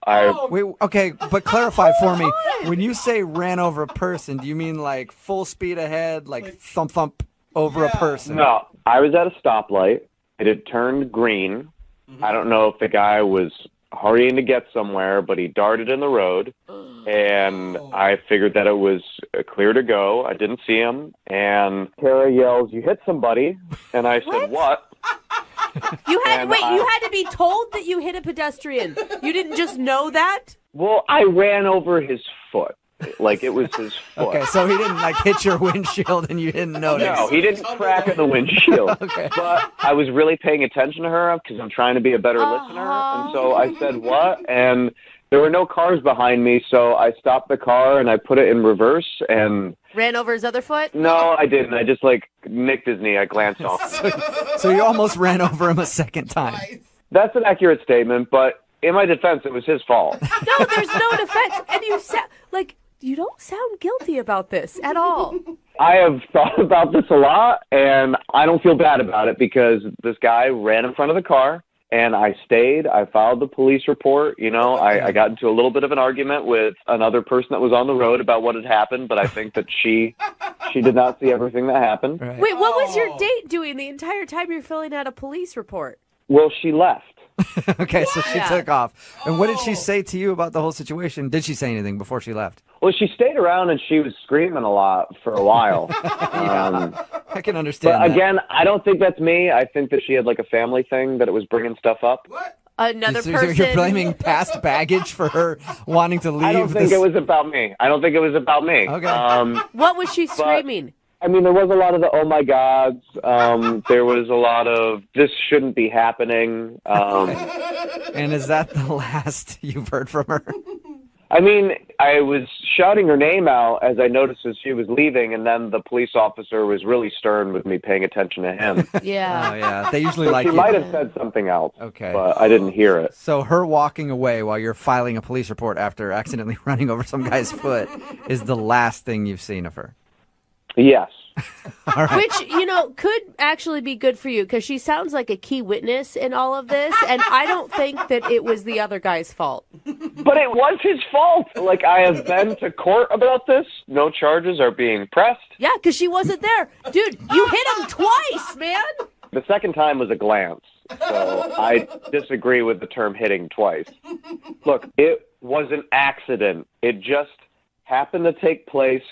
Wait, okay, but clarify for me. When you say ran over a person, do you mean like full speed ahead, like thump over a person? No, I was at a stoplight. It had turned green. I don't know if the guy was hurrying to get somewhere, but he darted in the road, and I figured that it was clear to go. I didn't see him, and Kara yells, "You hit somebody," and I said, "What?" You had to be told that you hit a pedestrian. You didn't just know that? Well, I ran over his foot. Like it was his foot. Okay, so he didn't like hit your windshield and you didn't notice. No, he didn't crack in the windshield. Okay. But I was really paying attention to her because I'm trying to be a better listener. And so I said, "What?" And there were no cars behind me, so I stopped the car and I put it in reverse and... Ran over his other foot? No, I didn't. I just, nicked his knee. I glanced off. So you almost ran over him a second time. That's an accurate statement, but in my defense, it was his fault. No, there's no defense. And you don't sound guilty about this at all. I have thought about this a lot, and I don't feel bad about it because this guy ran in front of the car. And I stayed. I filed the police report. You know, I got into a little bit of an argument with another person that was on the road about what had happened, but I think that she did not see everything that happened. Right. Wait, what was your date doing the entire time you're filling out a police report? Well, she left. Okay, so she took off. And what did she say to you about the whole situation? Did she say anything before she left? Well, she stayed around and she was screaming a lot for a while. I can understand But that. again, I don't think that's me. I think that she had a family thing that it was bringing stuff up. Another So person. you're blaming past baggage for her wanting to leave? I don't think it was about me. Okay. What was she screaming? I mean, there was a lot of the "oh my gods." There was a lot of "this shouldn't be happening." And is that the last you've heard from her? I mean, I was shouting her name out as I noticed as she was leaving, and then the police officer was really stern with me paying attention to him. Yeah. Oh, yeah. They usually So like she you. might have said something else. Okay. But I didn't hear it. So her walking away while you're filing a police report after accidentally running over some guy's foot is the last thing you've seen of her. Yes. All right. Which, could actually be good for you because she sounds like a key witness in all of this. And I don't think that it was the other guy's fault. But it was his fault. Like, I have been to court about this. No charges are being pressed. Yeah, because she wasn't there. Dude, you hit him twice, man. The second time was a glance. So I disagree with the term hitting twice. Look, it was an accident. It just happened to take place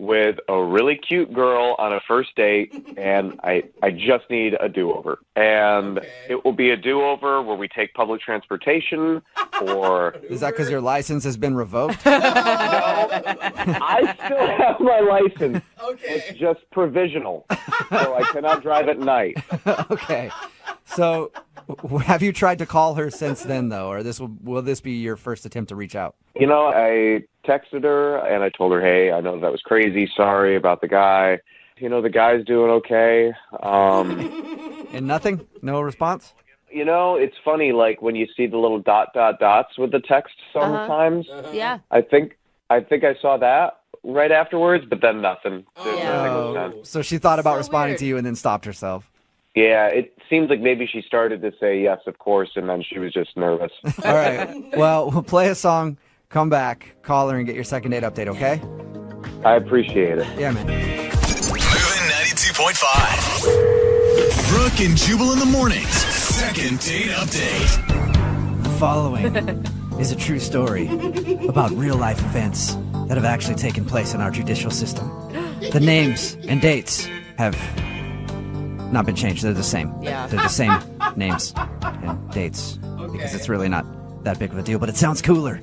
with a really cute girl on a first date, and I just need a do-over. And it will be a do-over where we take public transportation, or... Is that because your license has been revoked? No, I still have my license. It's just provisional, so I cannot drive at night. Okay. So have you tried to call her since then, though, or will this be your first attempt to reach out? I texted her, and I told her, hey, I know that was crazy. Sorry about the guy. The guy's doing okay. And nothing? No response? It's funny, like, when you see the little ... dots with the text sometimes. Yeah. I think I saw that right afterwards, but then nothing. Nothing was done. So she thought about responding to you and then stopped herself. Yeah, it seems like maybe she started to say yes, of course, and then she was just nervous. All right. Well, we'll play a song, come back, call her, and get your second date update, okay? I appreciate it. Yeah, man. Moving 92.5. Brooke and Jubal in the mornings. Second date update. The following is a true story about real-life events that have actually taken place in our judicial system. The names and dates have not been changed. They're the same. Yeah. They're the same names and dates because it's really not that big of a deal, but it sounds cooler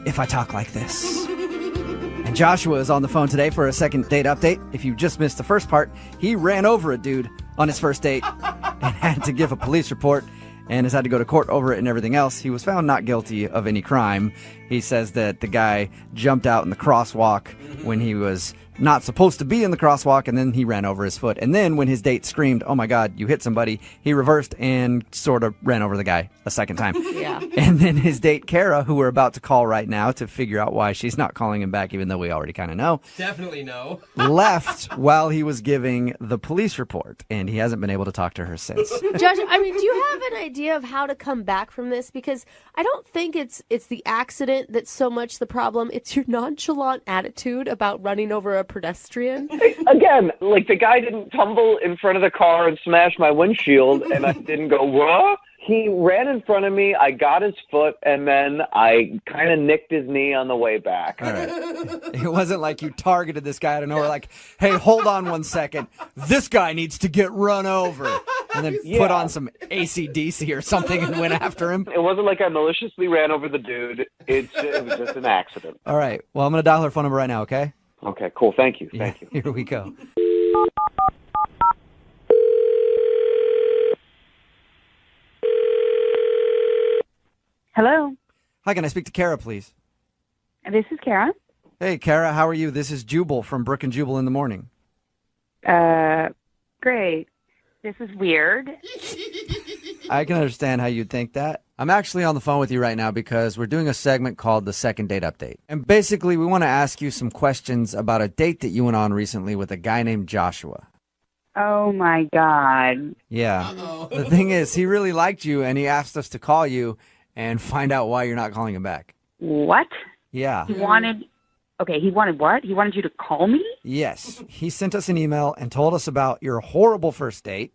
if I talk like this. And Joshua is on the phone today for a second date update. If you just missed the first part, he ran over a dude on his first date and had to give a police report and has had to go to court over it and everything else. He was found not guilty of any crime. He says that the guy jumped out in the crosswalk when he was not supposed to be in the crosswalk, and then he ran over his foot. And then when his date screamed, "Oh my God, you hit somebody," he reversed and sort of ran over the guy a second time. Yeah. And then his date, Kara, who we're about to call right now to figure out why she's not calling him back, even though we already kind of know, Definitely no. left while he was giving the police report, and he hasn't been able to talk to her since. Josh, do you have an idea of how to come back from this? Because I don't think it's the accident that's so much the problem. It's your nonchalant attitude about running over a pedestrian. Again, like, the guy didn't tumble in front of the car and smash my windshield, and I didn't go, what? He ran in front of me, I got his foot, and then I kind of nicked his knee on the way back. All right. It wasn't like you targeted this guy out of nowhere, like, hey, hold on one second. This guy needs to get run over. And then put on some AC/DC or something and went after him. It wasn't like I maliciously ran over the dude. It was just an accident. All right. Well, I'm going to dial her phone number right now, okay? Okay, cool. Thank you. Thank you. Here we go. Hello. Hi, can I speak to Kara, please? This is Kara. Hey, Kara, how are you? This is Jubal from Brooke and Jubal in the morning. Great. This is weird. I can understand how you'd think that. I'm actually on the phone with you right now because we're doing a segment called the Second Date Update. And basically, we want to ask you some questions about a date that you went on recently with a guy named Joshua. Oh, my God. Yeah. The thing is, he really liked you, and he asked us to call you and find out why you're not calling him back. What? Yeah. He wanted what? He wanted you to call me? Yes. He sent us an email and told us about your horrible first date.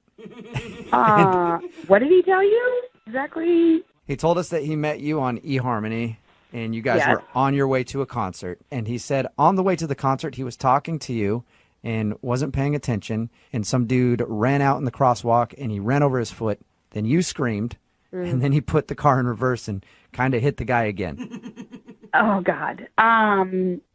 What did he tell you? Exactly. He told us that he met you on eHarmony, and you guys were on your way to a concert. And he said on the way to the concert, he was talking to you and wasn't paying attention. And some dude ran out in the crosswalk, and he ran over his foot. Then you screamed, and then he put the car in reverse and kind of hit the guy again. Oh, God.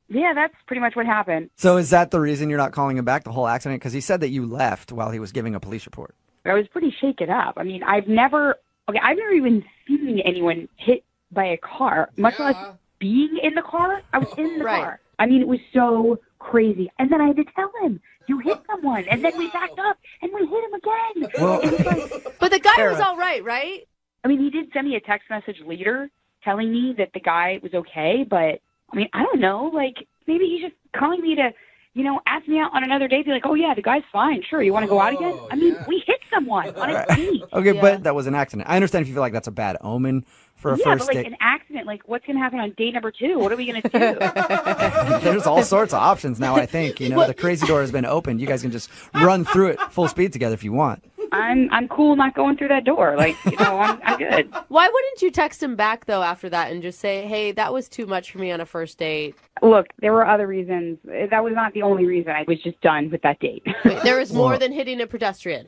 Yeah, that's pretty much what happened. So is that the reason you're not calling him back, the whole accident? Because he said that you left while he was giving a police report. I was pretty shaken up. I mean, I've never even seen anyone hit by a car, much less being in the car. I was in the car. I mean, it was so crazy. And then I had to tell him, you hit someone. And then we backed up and we hit him again. Well, it was like, But the guy was all right, right? I mean, he did send me a text message later telling me that the guy was okay. But, I mean, I don't know. Like, maybe he's just calling me to, ask me out on another date. Be like, oh, yeah, the guy's fine. Sure, you want to go out again? I mean, we hit someone on a date. Okay, but that was an accident. I understand if you feel like that's a bad omen for a first but date. an accident, like, what's going to happen on date number 2? What are we going to do? There's all sorts of options now, I think. The crazy door has been opened. You guys can just run through it full speed together if you want. I'm cool not going through that door. Like, I'm good. Why wouldn't you text him back, though, after that and just say, hey, that was too much for me on a first date? Look, there were other reasons. That was not the only reason. I was just done with that date. Wait, there was more than hitting a pedestrian.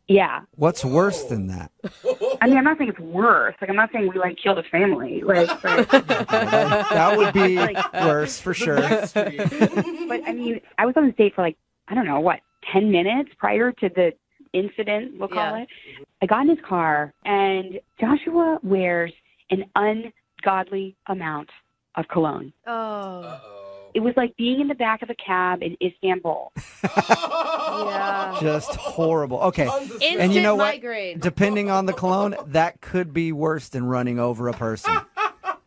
Yeah. What's worse than that? I mean, I'm not saying it's worse. Like, I'm not saying we, killed a family. Like, that would be worse for sure. But, I mean, I was on this date for, 10 minutes prior to the incident, we'll call it. I got in his car, and Joshua wears an ungodly amount of cologne. Oh. It was like being in the back of a cab in Istanbul. Yeah. Just horrible. Okay. Instant And you know what? migraine. Depending on the cologne, that could be worse than running over a person.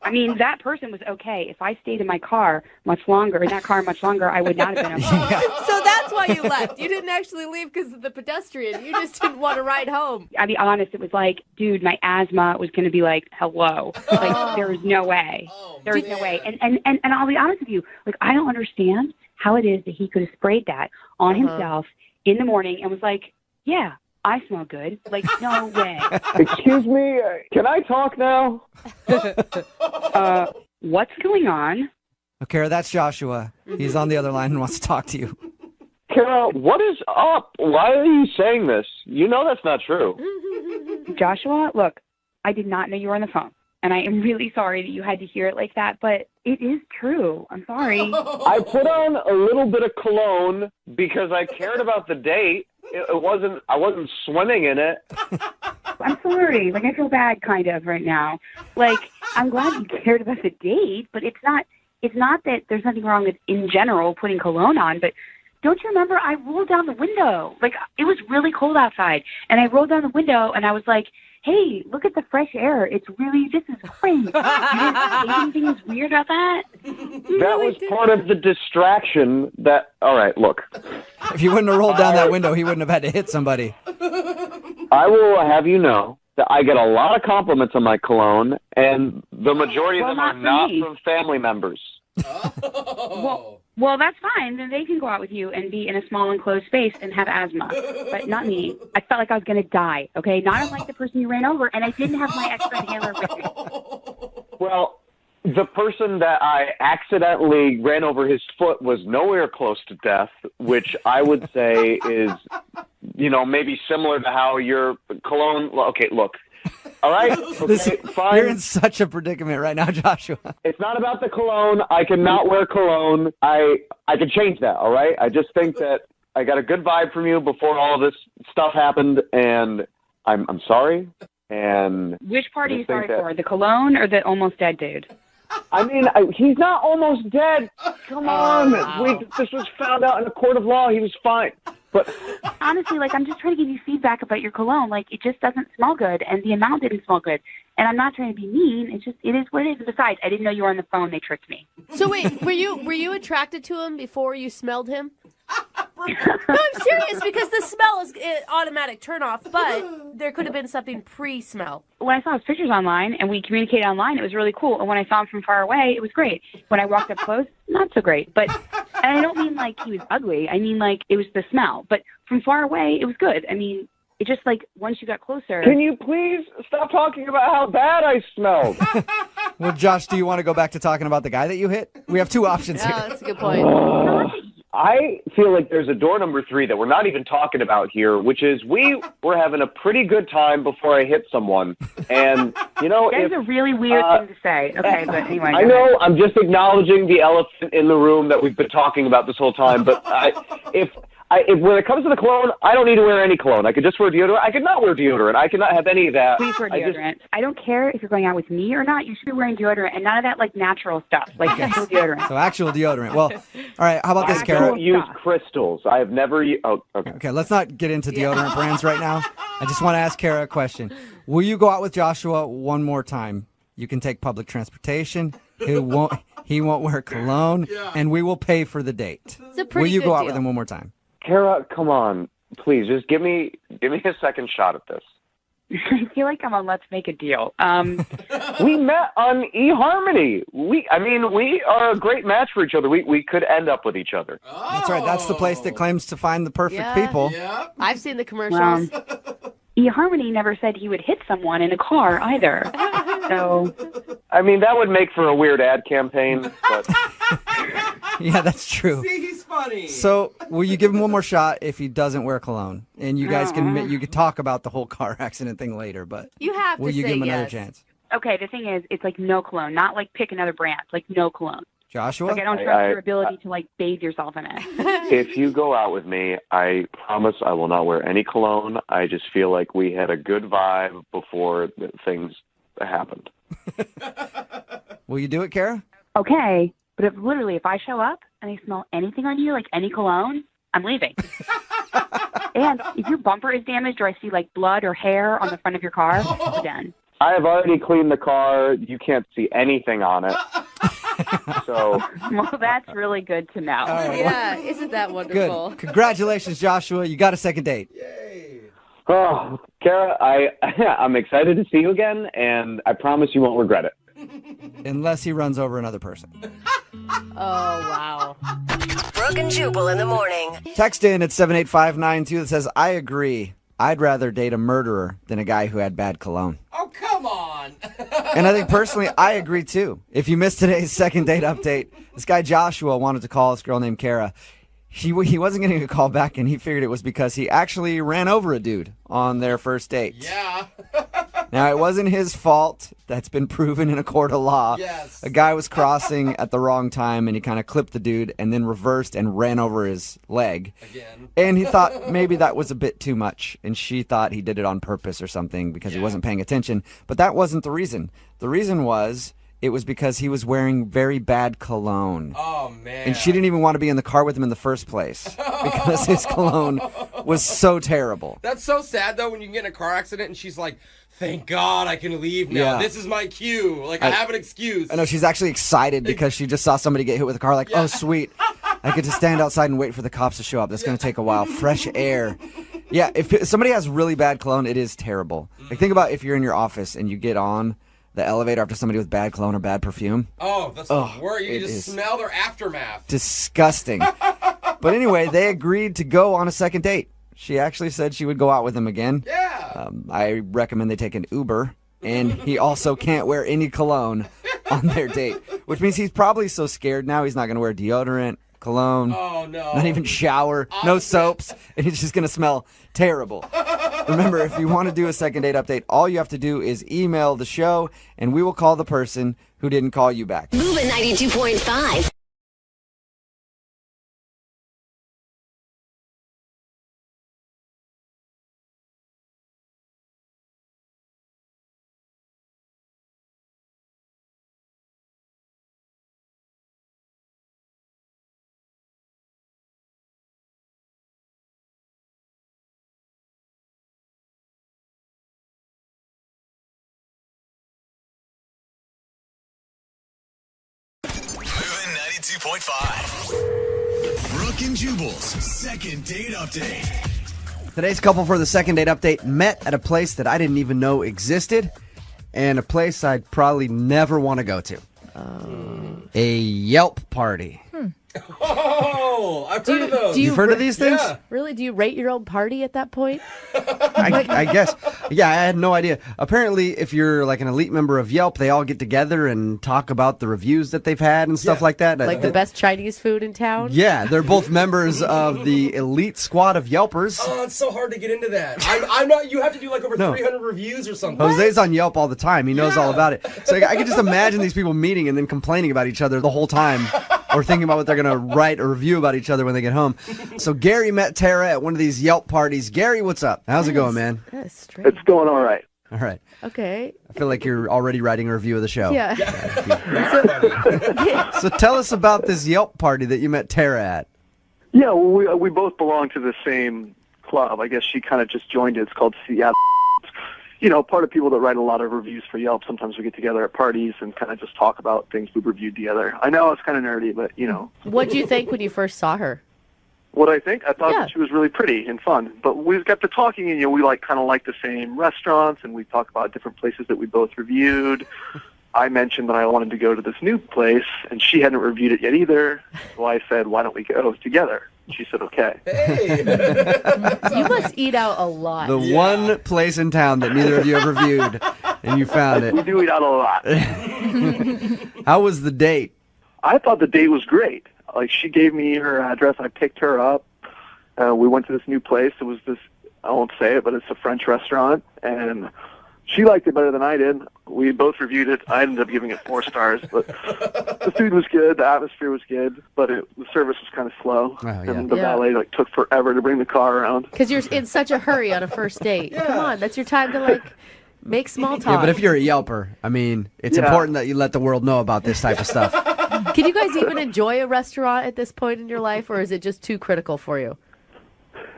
I mean, that person was okay. If I stayed in my car much longer, I would not have been okay. So that's why you left. You didn't actually leave because of the pedestrian. You just didn't want to ride home. I'll be honest, it was like, dude, my asthma was going to be like, hello. Like, there was no way. There was no way. And I'll be honest with you, I don't understand how it is that he could have sprayed that on himself in the morning and was like, yeah, I smell good. Like, no way. Excuse me, can I talk now? What's going on? Oh, Kara, that's Joshua. He's on the other line and wants to talk to you. Kara, what is up? Why are you saying this? You know that's not true. Joshua, look, I did not know you were on the phone. And I am really sorry that you had to hear it like that, but it is true. I'm sorry. I put on a little bit of cologne because I cared about the date. I wasn't swimming in it. I'm sorry. I feel bad kind of right now. I'm glad you cared about the date, but it's not that there's nothing wrong with, in general, putting cologne on, but don't you remember I rolled down the window? It was really cold outside, and I rolled down the window, and I was like, hey, look at the fresh air. This is great. You didn't think anything was weird about that? That was part of the distraction all right, look. If you wouldn't have rolled down that window, he wouldn't have had to hit somebody. I will have you know that I get a lot of compliments on my cologne, and the majority of them are not from family members. Well, that's fine. Then they can go out with you and be in a small enclosed space and have asthma, but not me. I felt like I was going to die, okay? Not unlike the person you ran over, and I didn't have my extra inhaler with me. Well, the person that I accidentally ran over his foot was nowhere close to death, which I would say is, maybe similar to how your cologne... Okay, look. All right? Okay, fine. You're in such a predicament right now, Joshua. It's not about the cologne. I cannot wear cologne. I could change that, all right? I just think that I got a good vibe from you before all this stuff happened, and I'm sorry. And which part are you sorry for? The cologne or the almost dead dude? I mean, he's not almost dead. Come on. Wow. This was found out in a court of law. He was fine. But honestly, I'm just trying to give you feedback about your cologne. It just doesn't smell good, and the amount didn't smell good. And I'm not trying to be mean. It is what it is. Besides, I didn't know you were on the phone. They tricked me. So wait, were you attracted to him before you smelled him? No, I'm serious, because the smell is automatic turnoff, but there could have been something pre-smell. When I saw his pictures online and we communicated online, it was really cool. And when I saw him from far away, it was great. When I walked up close, not so great. But and I don't mean he was ugly. I mean it was the smell. But from far away, it was good. I mean, it just once you got closer. Can you please stop talking about how bad I smelled? Well, Josh, do you want to go back to talking about the guy that you hit? We have two options here. That's a good point. I feel like there's a door number 3 that we're not even talking about here, which is we were having a pretty good time before I hit someone. And, That's a really weird thing to say. Okay, but anyway. I know, I'm just acknowledging the elephant in the room that we've been talking about this whole time, but I when it comes to the cologne, I don't need to wear any cologne. I could just wear deodorant. I could not wear deodorant. I could not have any of that. Please wear deodorant. I don't care if you're going out with me or not. You should be wearing deodorant and none of that like natural stuff, like actual deodorant. So actual deodorant. Well, all right. How about this, I Kara? don't use crystals. I have never. Okay. Okay, let's not get into deodorant brands right now. I just want to ask Kara a question. Will you go out with Joshua one more time? You can take public transportation. He won't wear cologne, and we will pay for the date. It's a pretty Will you good go out deal. with him one more time? Kara, come on, please, just give me a second shot at this. I feel like I'm on Let's Make a Deal. We met on eHarmony. We are a great match for each other. We could end up with each other. That's right. That's the place that claims to find the perfect people. I've seen the commercials. eHarmony never said he would hit someone in a car either. So, I mean, that would make for a weird ad campaign, but Yeah, that's true. See, he's funny. So, will you give him one more shot if he doesn't wear cologne? And you guys can talk about the whole car accident thing later, but You have will to you say give him another yes. chance? okay, the thing is, it's like no cologne, not like pick another brand, like no cologne. Joshua? Like I don't trust your ability to like bathe yourself in it. if you go out with me, I promise I will not wear any cologne. I just feel like we had a good vibe before things happened. Will you do it, Kara? Okay, but if I show up and I smell anything on you, like any cologne, I'm leaving. And if your bumper is damaged or I see like blood or hair on the front of your car, we're done. I have already cleaned the car. You can't see anything on it. So, well, that's really good to know. right, Yeah, isn't that wonderful? Good. Congratulations, Joshua. You got a second date. oh, Kara, I'm excited to see you again, and I promise you won't regret it. Unless he runs over another person. Oh, wow. Brooke and Jubal in the morning. Text in at 78592 that says, I agree. I'd rather date a murderer than a guy who had bad cologne. Oh, come on. And I think personally, I agree too. If you missed today's second date update, this guy Joshua wanted to call this girl named Kara. He wasn't getting a call back, and he figured it was because he actually ran over a dude on their first date. Yeah. Now, it wasn't his fault. That's been proven in a court of law. Yes. A guy was crossing at the wrong time, and he kind of clipped the dude and then reversed and ran over his leg. Again. And he thought maybe that was a bit too much, and she thought he did it on purpose or something because he wasn't paying attention. But that wasn't the reason. The reason was it was because he was wearing very bad cologne. Oh, man. And she didn't even want to be in the car with him in the first place because his cologne was so terrible. That's so sad, though, when you get in a car accident and she's like, thank God I can leave now. Yeah. This is my cue. Like, I have an excuse. I know, she's actually excited because she just saw somebody get hit with a car. Like, oh, sweet. I get to stand outside and wait for the cops to show up. That's going to take a while. Fresh air. Yeah, if somebody has really bad cologne, it is terrible. Like, think about if you're in your office and you get on the elevator after somebody with bad cologne or bad perfume. Oh, that's the worst. You just smell their aftermath. Disgusting. But anyway, they agreed to go on a second date. She actually said she would go out with him again. Yeah. I recommend they take an Uber. And he also can't wear any cologne on their date. Which means he's probably so scared now he's not going to wear deodorant, cologne. Oh, no. Not even shower. No soaps. And he's just going to smell terrible. Remember, if you want to do a second date update, all you have to do is email the show, and we will call the person who didn't call you back. Moving 92.5. Moving 92.5. Brooke and Jubal's second date update. Today's couple for the second date update met at a place that I didn't even know existed, and a place I'd probably never want to go to. A Yelp party. Oh, I've heard of those. You've heard of these things? Yeah. Really? Do you rate your own party at that point? I guess. Yeah, I had no idea. Apparently, if you're like an elite member of Yelp, they all get together and talk about the reviews that they've had and stuff like that. Like the best Chinese food in town? Yeah, they're both members of the elite squad of Yelpers. Oh, it's so hard to get into that. I'm not. You have to do like over 300 reviews or something. Jose's on Yelp all the time. He knows all about it. So I could just imagine these people meeting and then complaining about each other the whole time or thinking about what they're going to write or review about each other when they get home. So Gary met Tara at one of these Yelp parties. Gary, what's up? How's it going, man? That's strange. It's going all right. All right. Okay. I feel like you're already writing a review of the show. Yeah. So tell us about this Yelp party that you met Tara at. Yeah, well, we both belong to the same club. I guess she kind of just joined it. It's called Seattle. You know, part of people that write a lot of reviews for Yelp, sometimes we get together at parties and kind of just talk about things we've reviewed together. I know it's kind of nerdy, but, you know. What did you think when you first saw her? What I think? I thought that she was really pretty and fun. But we got to talking, and, you know, we kind of like the same restaurants, and we talk about different places that we both reviewed. I mentioned that I wanted to go to this new place, and she hadn't reviewed it yet either. So I said, why don't we go together? She said, okay. You must eat out a lot. The one place in town that neither of you have reviewed, and you found it. We do eat out a lot. How was the date? I thought the date was great. Like, she gave me her address. I picked her up. We went to this new place. It was this, I won't say it, but it's a French restaurant. And she liked it better than I did. We both reviewed it. I ended up giving it 4 stars. But the food was good. The atmosphere was good. But the service was kind of slow. And the valet took forever to bring the car around. Because you're in such a hurry on a first date. Come on, that's your time to make small talk. Yeah, but if you're a Yelper, I mean, it's important that you let the world know about this type of stuff. Can you guys even enjoy a restaurant at this point in your life, or is it just too critical for you?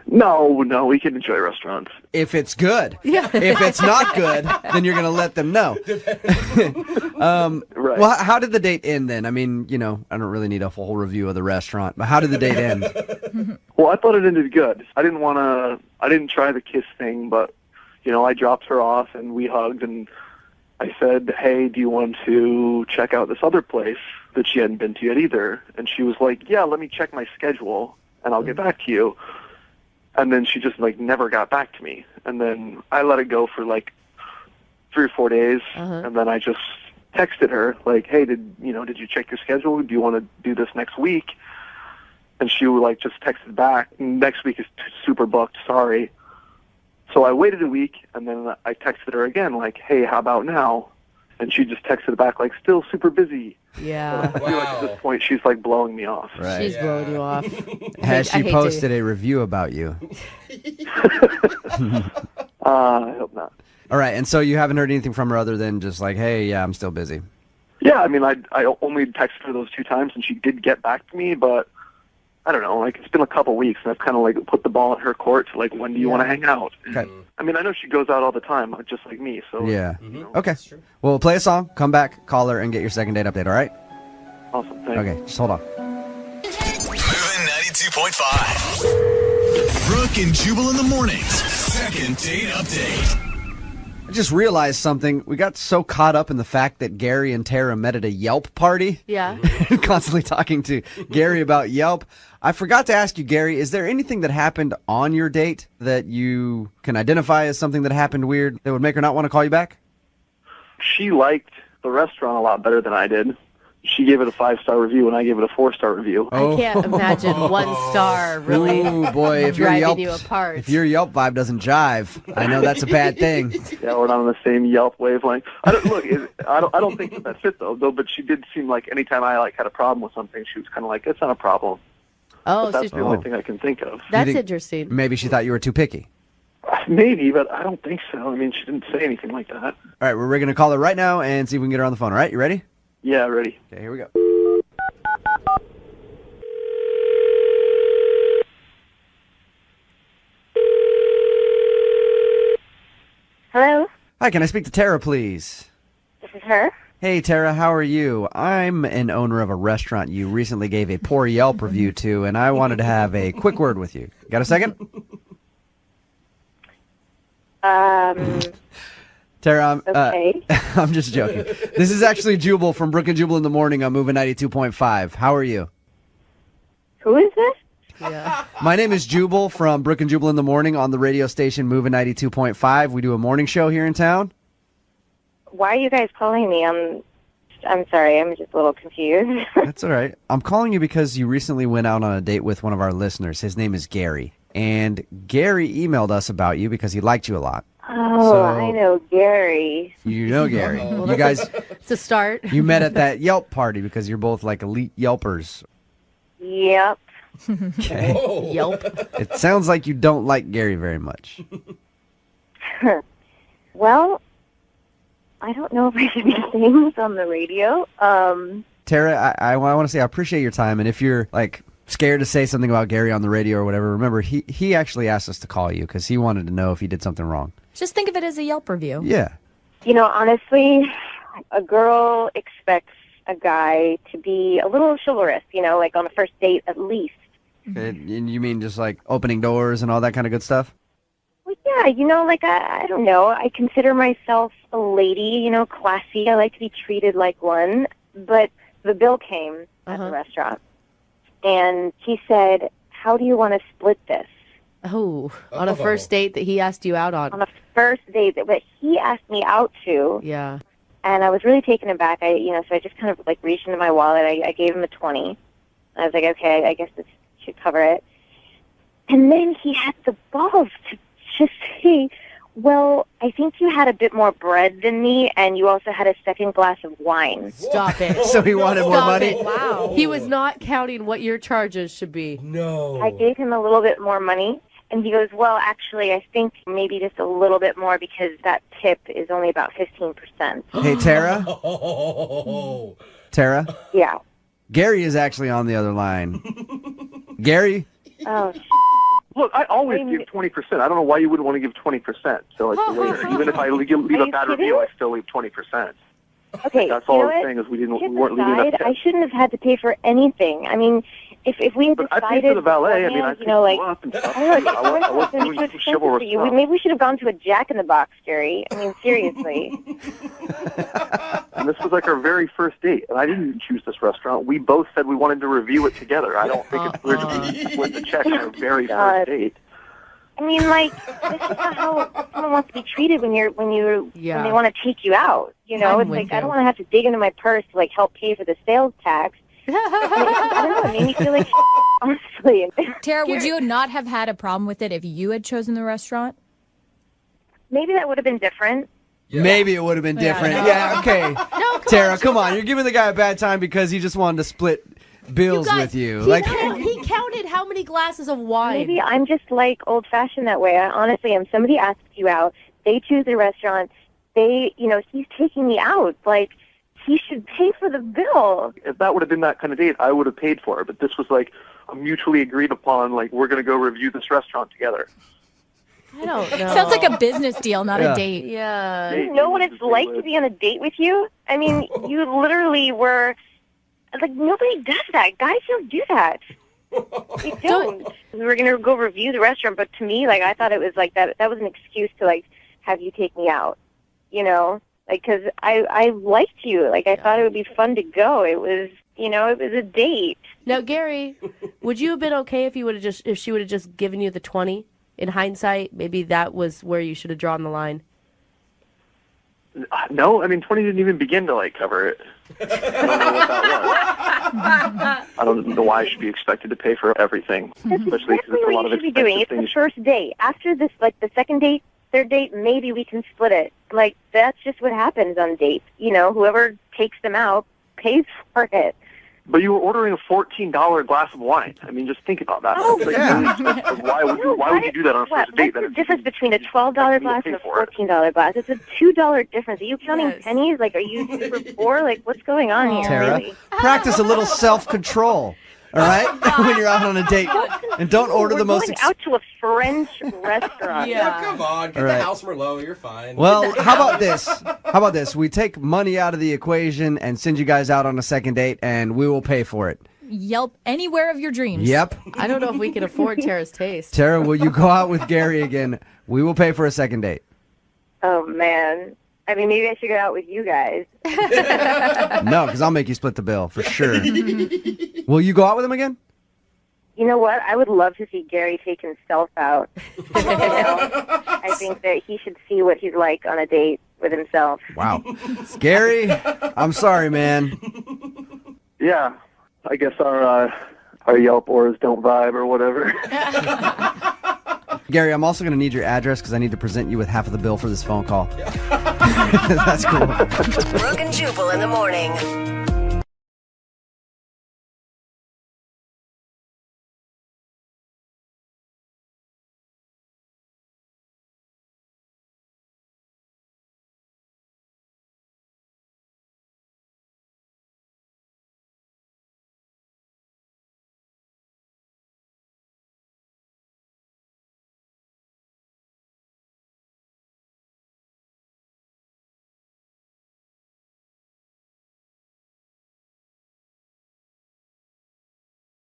No, we can enjoy restaurants. If it's good. Yeah. If it's not good, then you're going to let them know. Right. Well, how did the date end then? I mean, you know, I don't really need a full review of the restaurant, but how did the date end? Well, I thought it ended good. I didn't try the kiss thing, but, you know, I dropped her off and we hugged and I said, hey, do you want to check out this other place that she hadn't been to yet either? And she was like, yeah, let me check my schedule and I'll get back to you. And then she just never got back to me. And then I let it go for 3 or 4 days. And then I just texted her hey, did you check your schedule? Do you want to do this next week? And she just texted back, next week is super booked, sorry. So I waited a week and then I texted her again hey, how about now? And she just texted back still super busy. Yeah. I feel at this point she's blowing me off. Right. She's blowing you off. Has she posted a review about you? I hope not. All right, and so you haven't heard anything from her other than just hey, yeah, I'm still busy. Yeah, I mean, I only texted her those 2 times and she did get back to me, but I don't know, it's been a couple weeks and I've kind of put the ball in her court to when do you want to hang out? Okay. I mean, I know she goes out all the time, just like me, so. Yeah. Okay. Well, we'll play a song, come back, call her, and get your second date update, all right? Awesome, thanks. Okay, just hold on. Moving 92.5. Brooke and Jubal in the mornings. Second date update. I just realized something. We got so caught up in the fact that Gary and Tara met at a Yelp party. Yeah. Constantly talking to Gary about Yelp. I forgot to ask you, Gary, is there anything that happened on your date that you can identify as something that happened weird that would make her not want to call you back? She liked the restaurant a lot better than I did. She gave it a 5-star review, and I gave it a 4-star review. I can't imagine 1 star really driving you apart. If your Yelp vibe doesn't jive, I know that's a bad thing. Yeah, we're not on the same Yelp wavelength. I don't think that's it though. But she did seem anytime I had a problem with something, she was kind of it's not a problem. Oh, but that's the only thing I can think of. That's interesting. Maybe she thought you were too picky. Maybe, but I don't think so. I mean, she didn't say anything like that. All right, we're going to call her right now and see if we can get her on the phone. All right, you ready? Yeah, ready. Okay, here we go. Hello? Hi, can I speak to Tara, please? This is her. Hey, Tara, how are you? I'm an owner of a restaurant you recently gave a poor Yelp review to, and I wanted to have a quick word with you. Got a second? Tara, okay. I'm just joking. This is actually Jubal from Brooke and Jubal in the morning on Moving 92.5. How are you? Who is this? Yeah. My name is Jubal from Brooke and Jubal in the morning on the radio station Moving 92.5. We do a morning show here in town. Why are you guys calling me? I'm sorry. I'm just a little confused. That's all right. I'm calling you because you recently went out on a date with one of our listeners. His name is Gary. And Gary emailed us about you because he liked you a lot. Oh, So- I know Gary. You know Gary. Well, You guys, It's a start. you met at that Yelp party because you're both like elite Yelpers. Yep. Okay. Yelp. It sounds like you don't like Gary very much. Well, I don't know if I should be saying this on the radio. Tara, I want to say I appreciate your time, and if you're like scared to say something about Gary on the radio or whatever, remember he actually asked us to call you because he wanted to know if he did something wrong. Just think of it as a Yelp review. Yeah. You know, honestly, a girl expects a guy to be a little chivalrous, you know, like on a first date at least. And you mean just like opening doors and all that kind of good stuff? Well, yeah, you know, like, I don't know. I consider myself a lady, you know, classy. I like to be treated like one. But the bill came at the restaurant, and he said, how do you want to split this? Oh, on a first date that he asked you out on. On a first date that he asked me out to. Yeah. And I was really taken aback. So I just kind of like reached into my wallet. I gave him a 20. I was like, okay, I guess this should cover it. And then he had the balls to just say, well, I think you had a bit more bread than me, and you also had a second glass of wine. Stop it. So he wanted more money? Wow. He was not counting what your charges should be. No. I gave him a little bit more money, and he goes, well, actually, I think maybe just a little bit more because that tip is only about 15%. Hey, Tara? Tara? Yeah. Gary is actually on the other line. Gary? Oh, Look, I always give 20%. I don't know why you wouldn't want to give 20%. So like later, even if I leave a bad review, I still leave 20%. Okay, That's all you know I'm what? saying is we Kidding weren't leaving enough aside, tip. I shouldn't have had to pay for anything. I mean, if we had But decided, I paid for the valet. I mean, I beforehand, you know, like, up and stuff. I don't know, I was going to doing be too some expensive chivalrous for you. stuff. Maybe we should have gone to a Jack in the Box, Gary. I mean, seriously. And this was like our very first date, and I didn't choose this restaurant. We both said we wanted to review it together. I don't think it's weird to split the check on our very first date. I mean, like, this is not how someone wants to be treated when they want to take you out. You know, I'm it's with like I you. don't want to have to dig into my purse to like help pay for the sales tax. I don't know. It made me feel like honestly. Tara, would you not have had a problem with it if you had chosen the restaurant? Maybe that would have been different. Maybe it would have been different. no. Yeah, okay. Tara, come on. You're giving the guy a bad time because he just wanted to split bills with you. He counted how many glasses of wine. Maybe I'm just like old-fashioned that way. I honestly am. Somebody asks you out. They choose the restaurant. He's taking me out. Like, he should pay for the bill. If that would have been that kind of date, I would have paid for it. But this was like a mutually agreed upon, like, we're going to go review this restaurant together. I don't know. Sounds like a business deal, not a date. Yeah. Do you know what it's like to be on a date with you? I mean, you literally were... Like, nobody does that. Guys don't do that. They don't. We were going to go review the restaurant, but to me, like, I thought it was like that was an excuse to, like, have you take me out, you know? Like, because I liked you. Like, I thought it would be fun to go. It was, it was a date. Now, Gary, would you have been okay if she would have just given you the 20? In hindsight, maybe that was where you should have drawn the line. No, I mean, 20 didn't even begin to, like, cover it. I don't know what that was. I don't know why I should be expected to pay for everything, especially because Exactly it's a what lot you of should be doing. expensive It's things. the first date. After this, like, the second date, third date, maybe we can split it. Like, that's just what happens on dates. Whoever takes them out pays for it. But you were ordering a $14 glass of wine. I mean, just think about that. Oh, It's like, yeah. really expensive. Why would you do that on a first date? What's the difference between a $12 glass and a $14 glass? It's a $2 difference. Are you counting pennies? Like, are you super poor? Like, what's going on here? Tara, Really? practice a little self-control, all right? When you're out on a date. And don't order We're the most... going out to a French restaurant. Yeah, come on. Get All the right. house Merlot. You're fine. Well, how about this? How about this? We take money out of the equation and send you guys out on a second date, and we will pay for it. Yelp anywhere of your dreams. Yep. I don't know if we can afford Tara's taste. Tara, will you go out with Gary again? We will pay for a second date. Oh, man. I mean, maybe I should go out with you guys. No, because I'll make you split the bill, for sure. Will you go out with him again? You know what? I would love to see Gary take himself out. I think that he should see what he's like on a date with himself. Wow. Gary, I'm sorry, man. Yeah, I guess our Yelp ors don't vibe or whatever. Gary, I'm also going to need your address because I need to present you with half of the bill for this phone call. That's cool. Brooke and Jubal in the morning.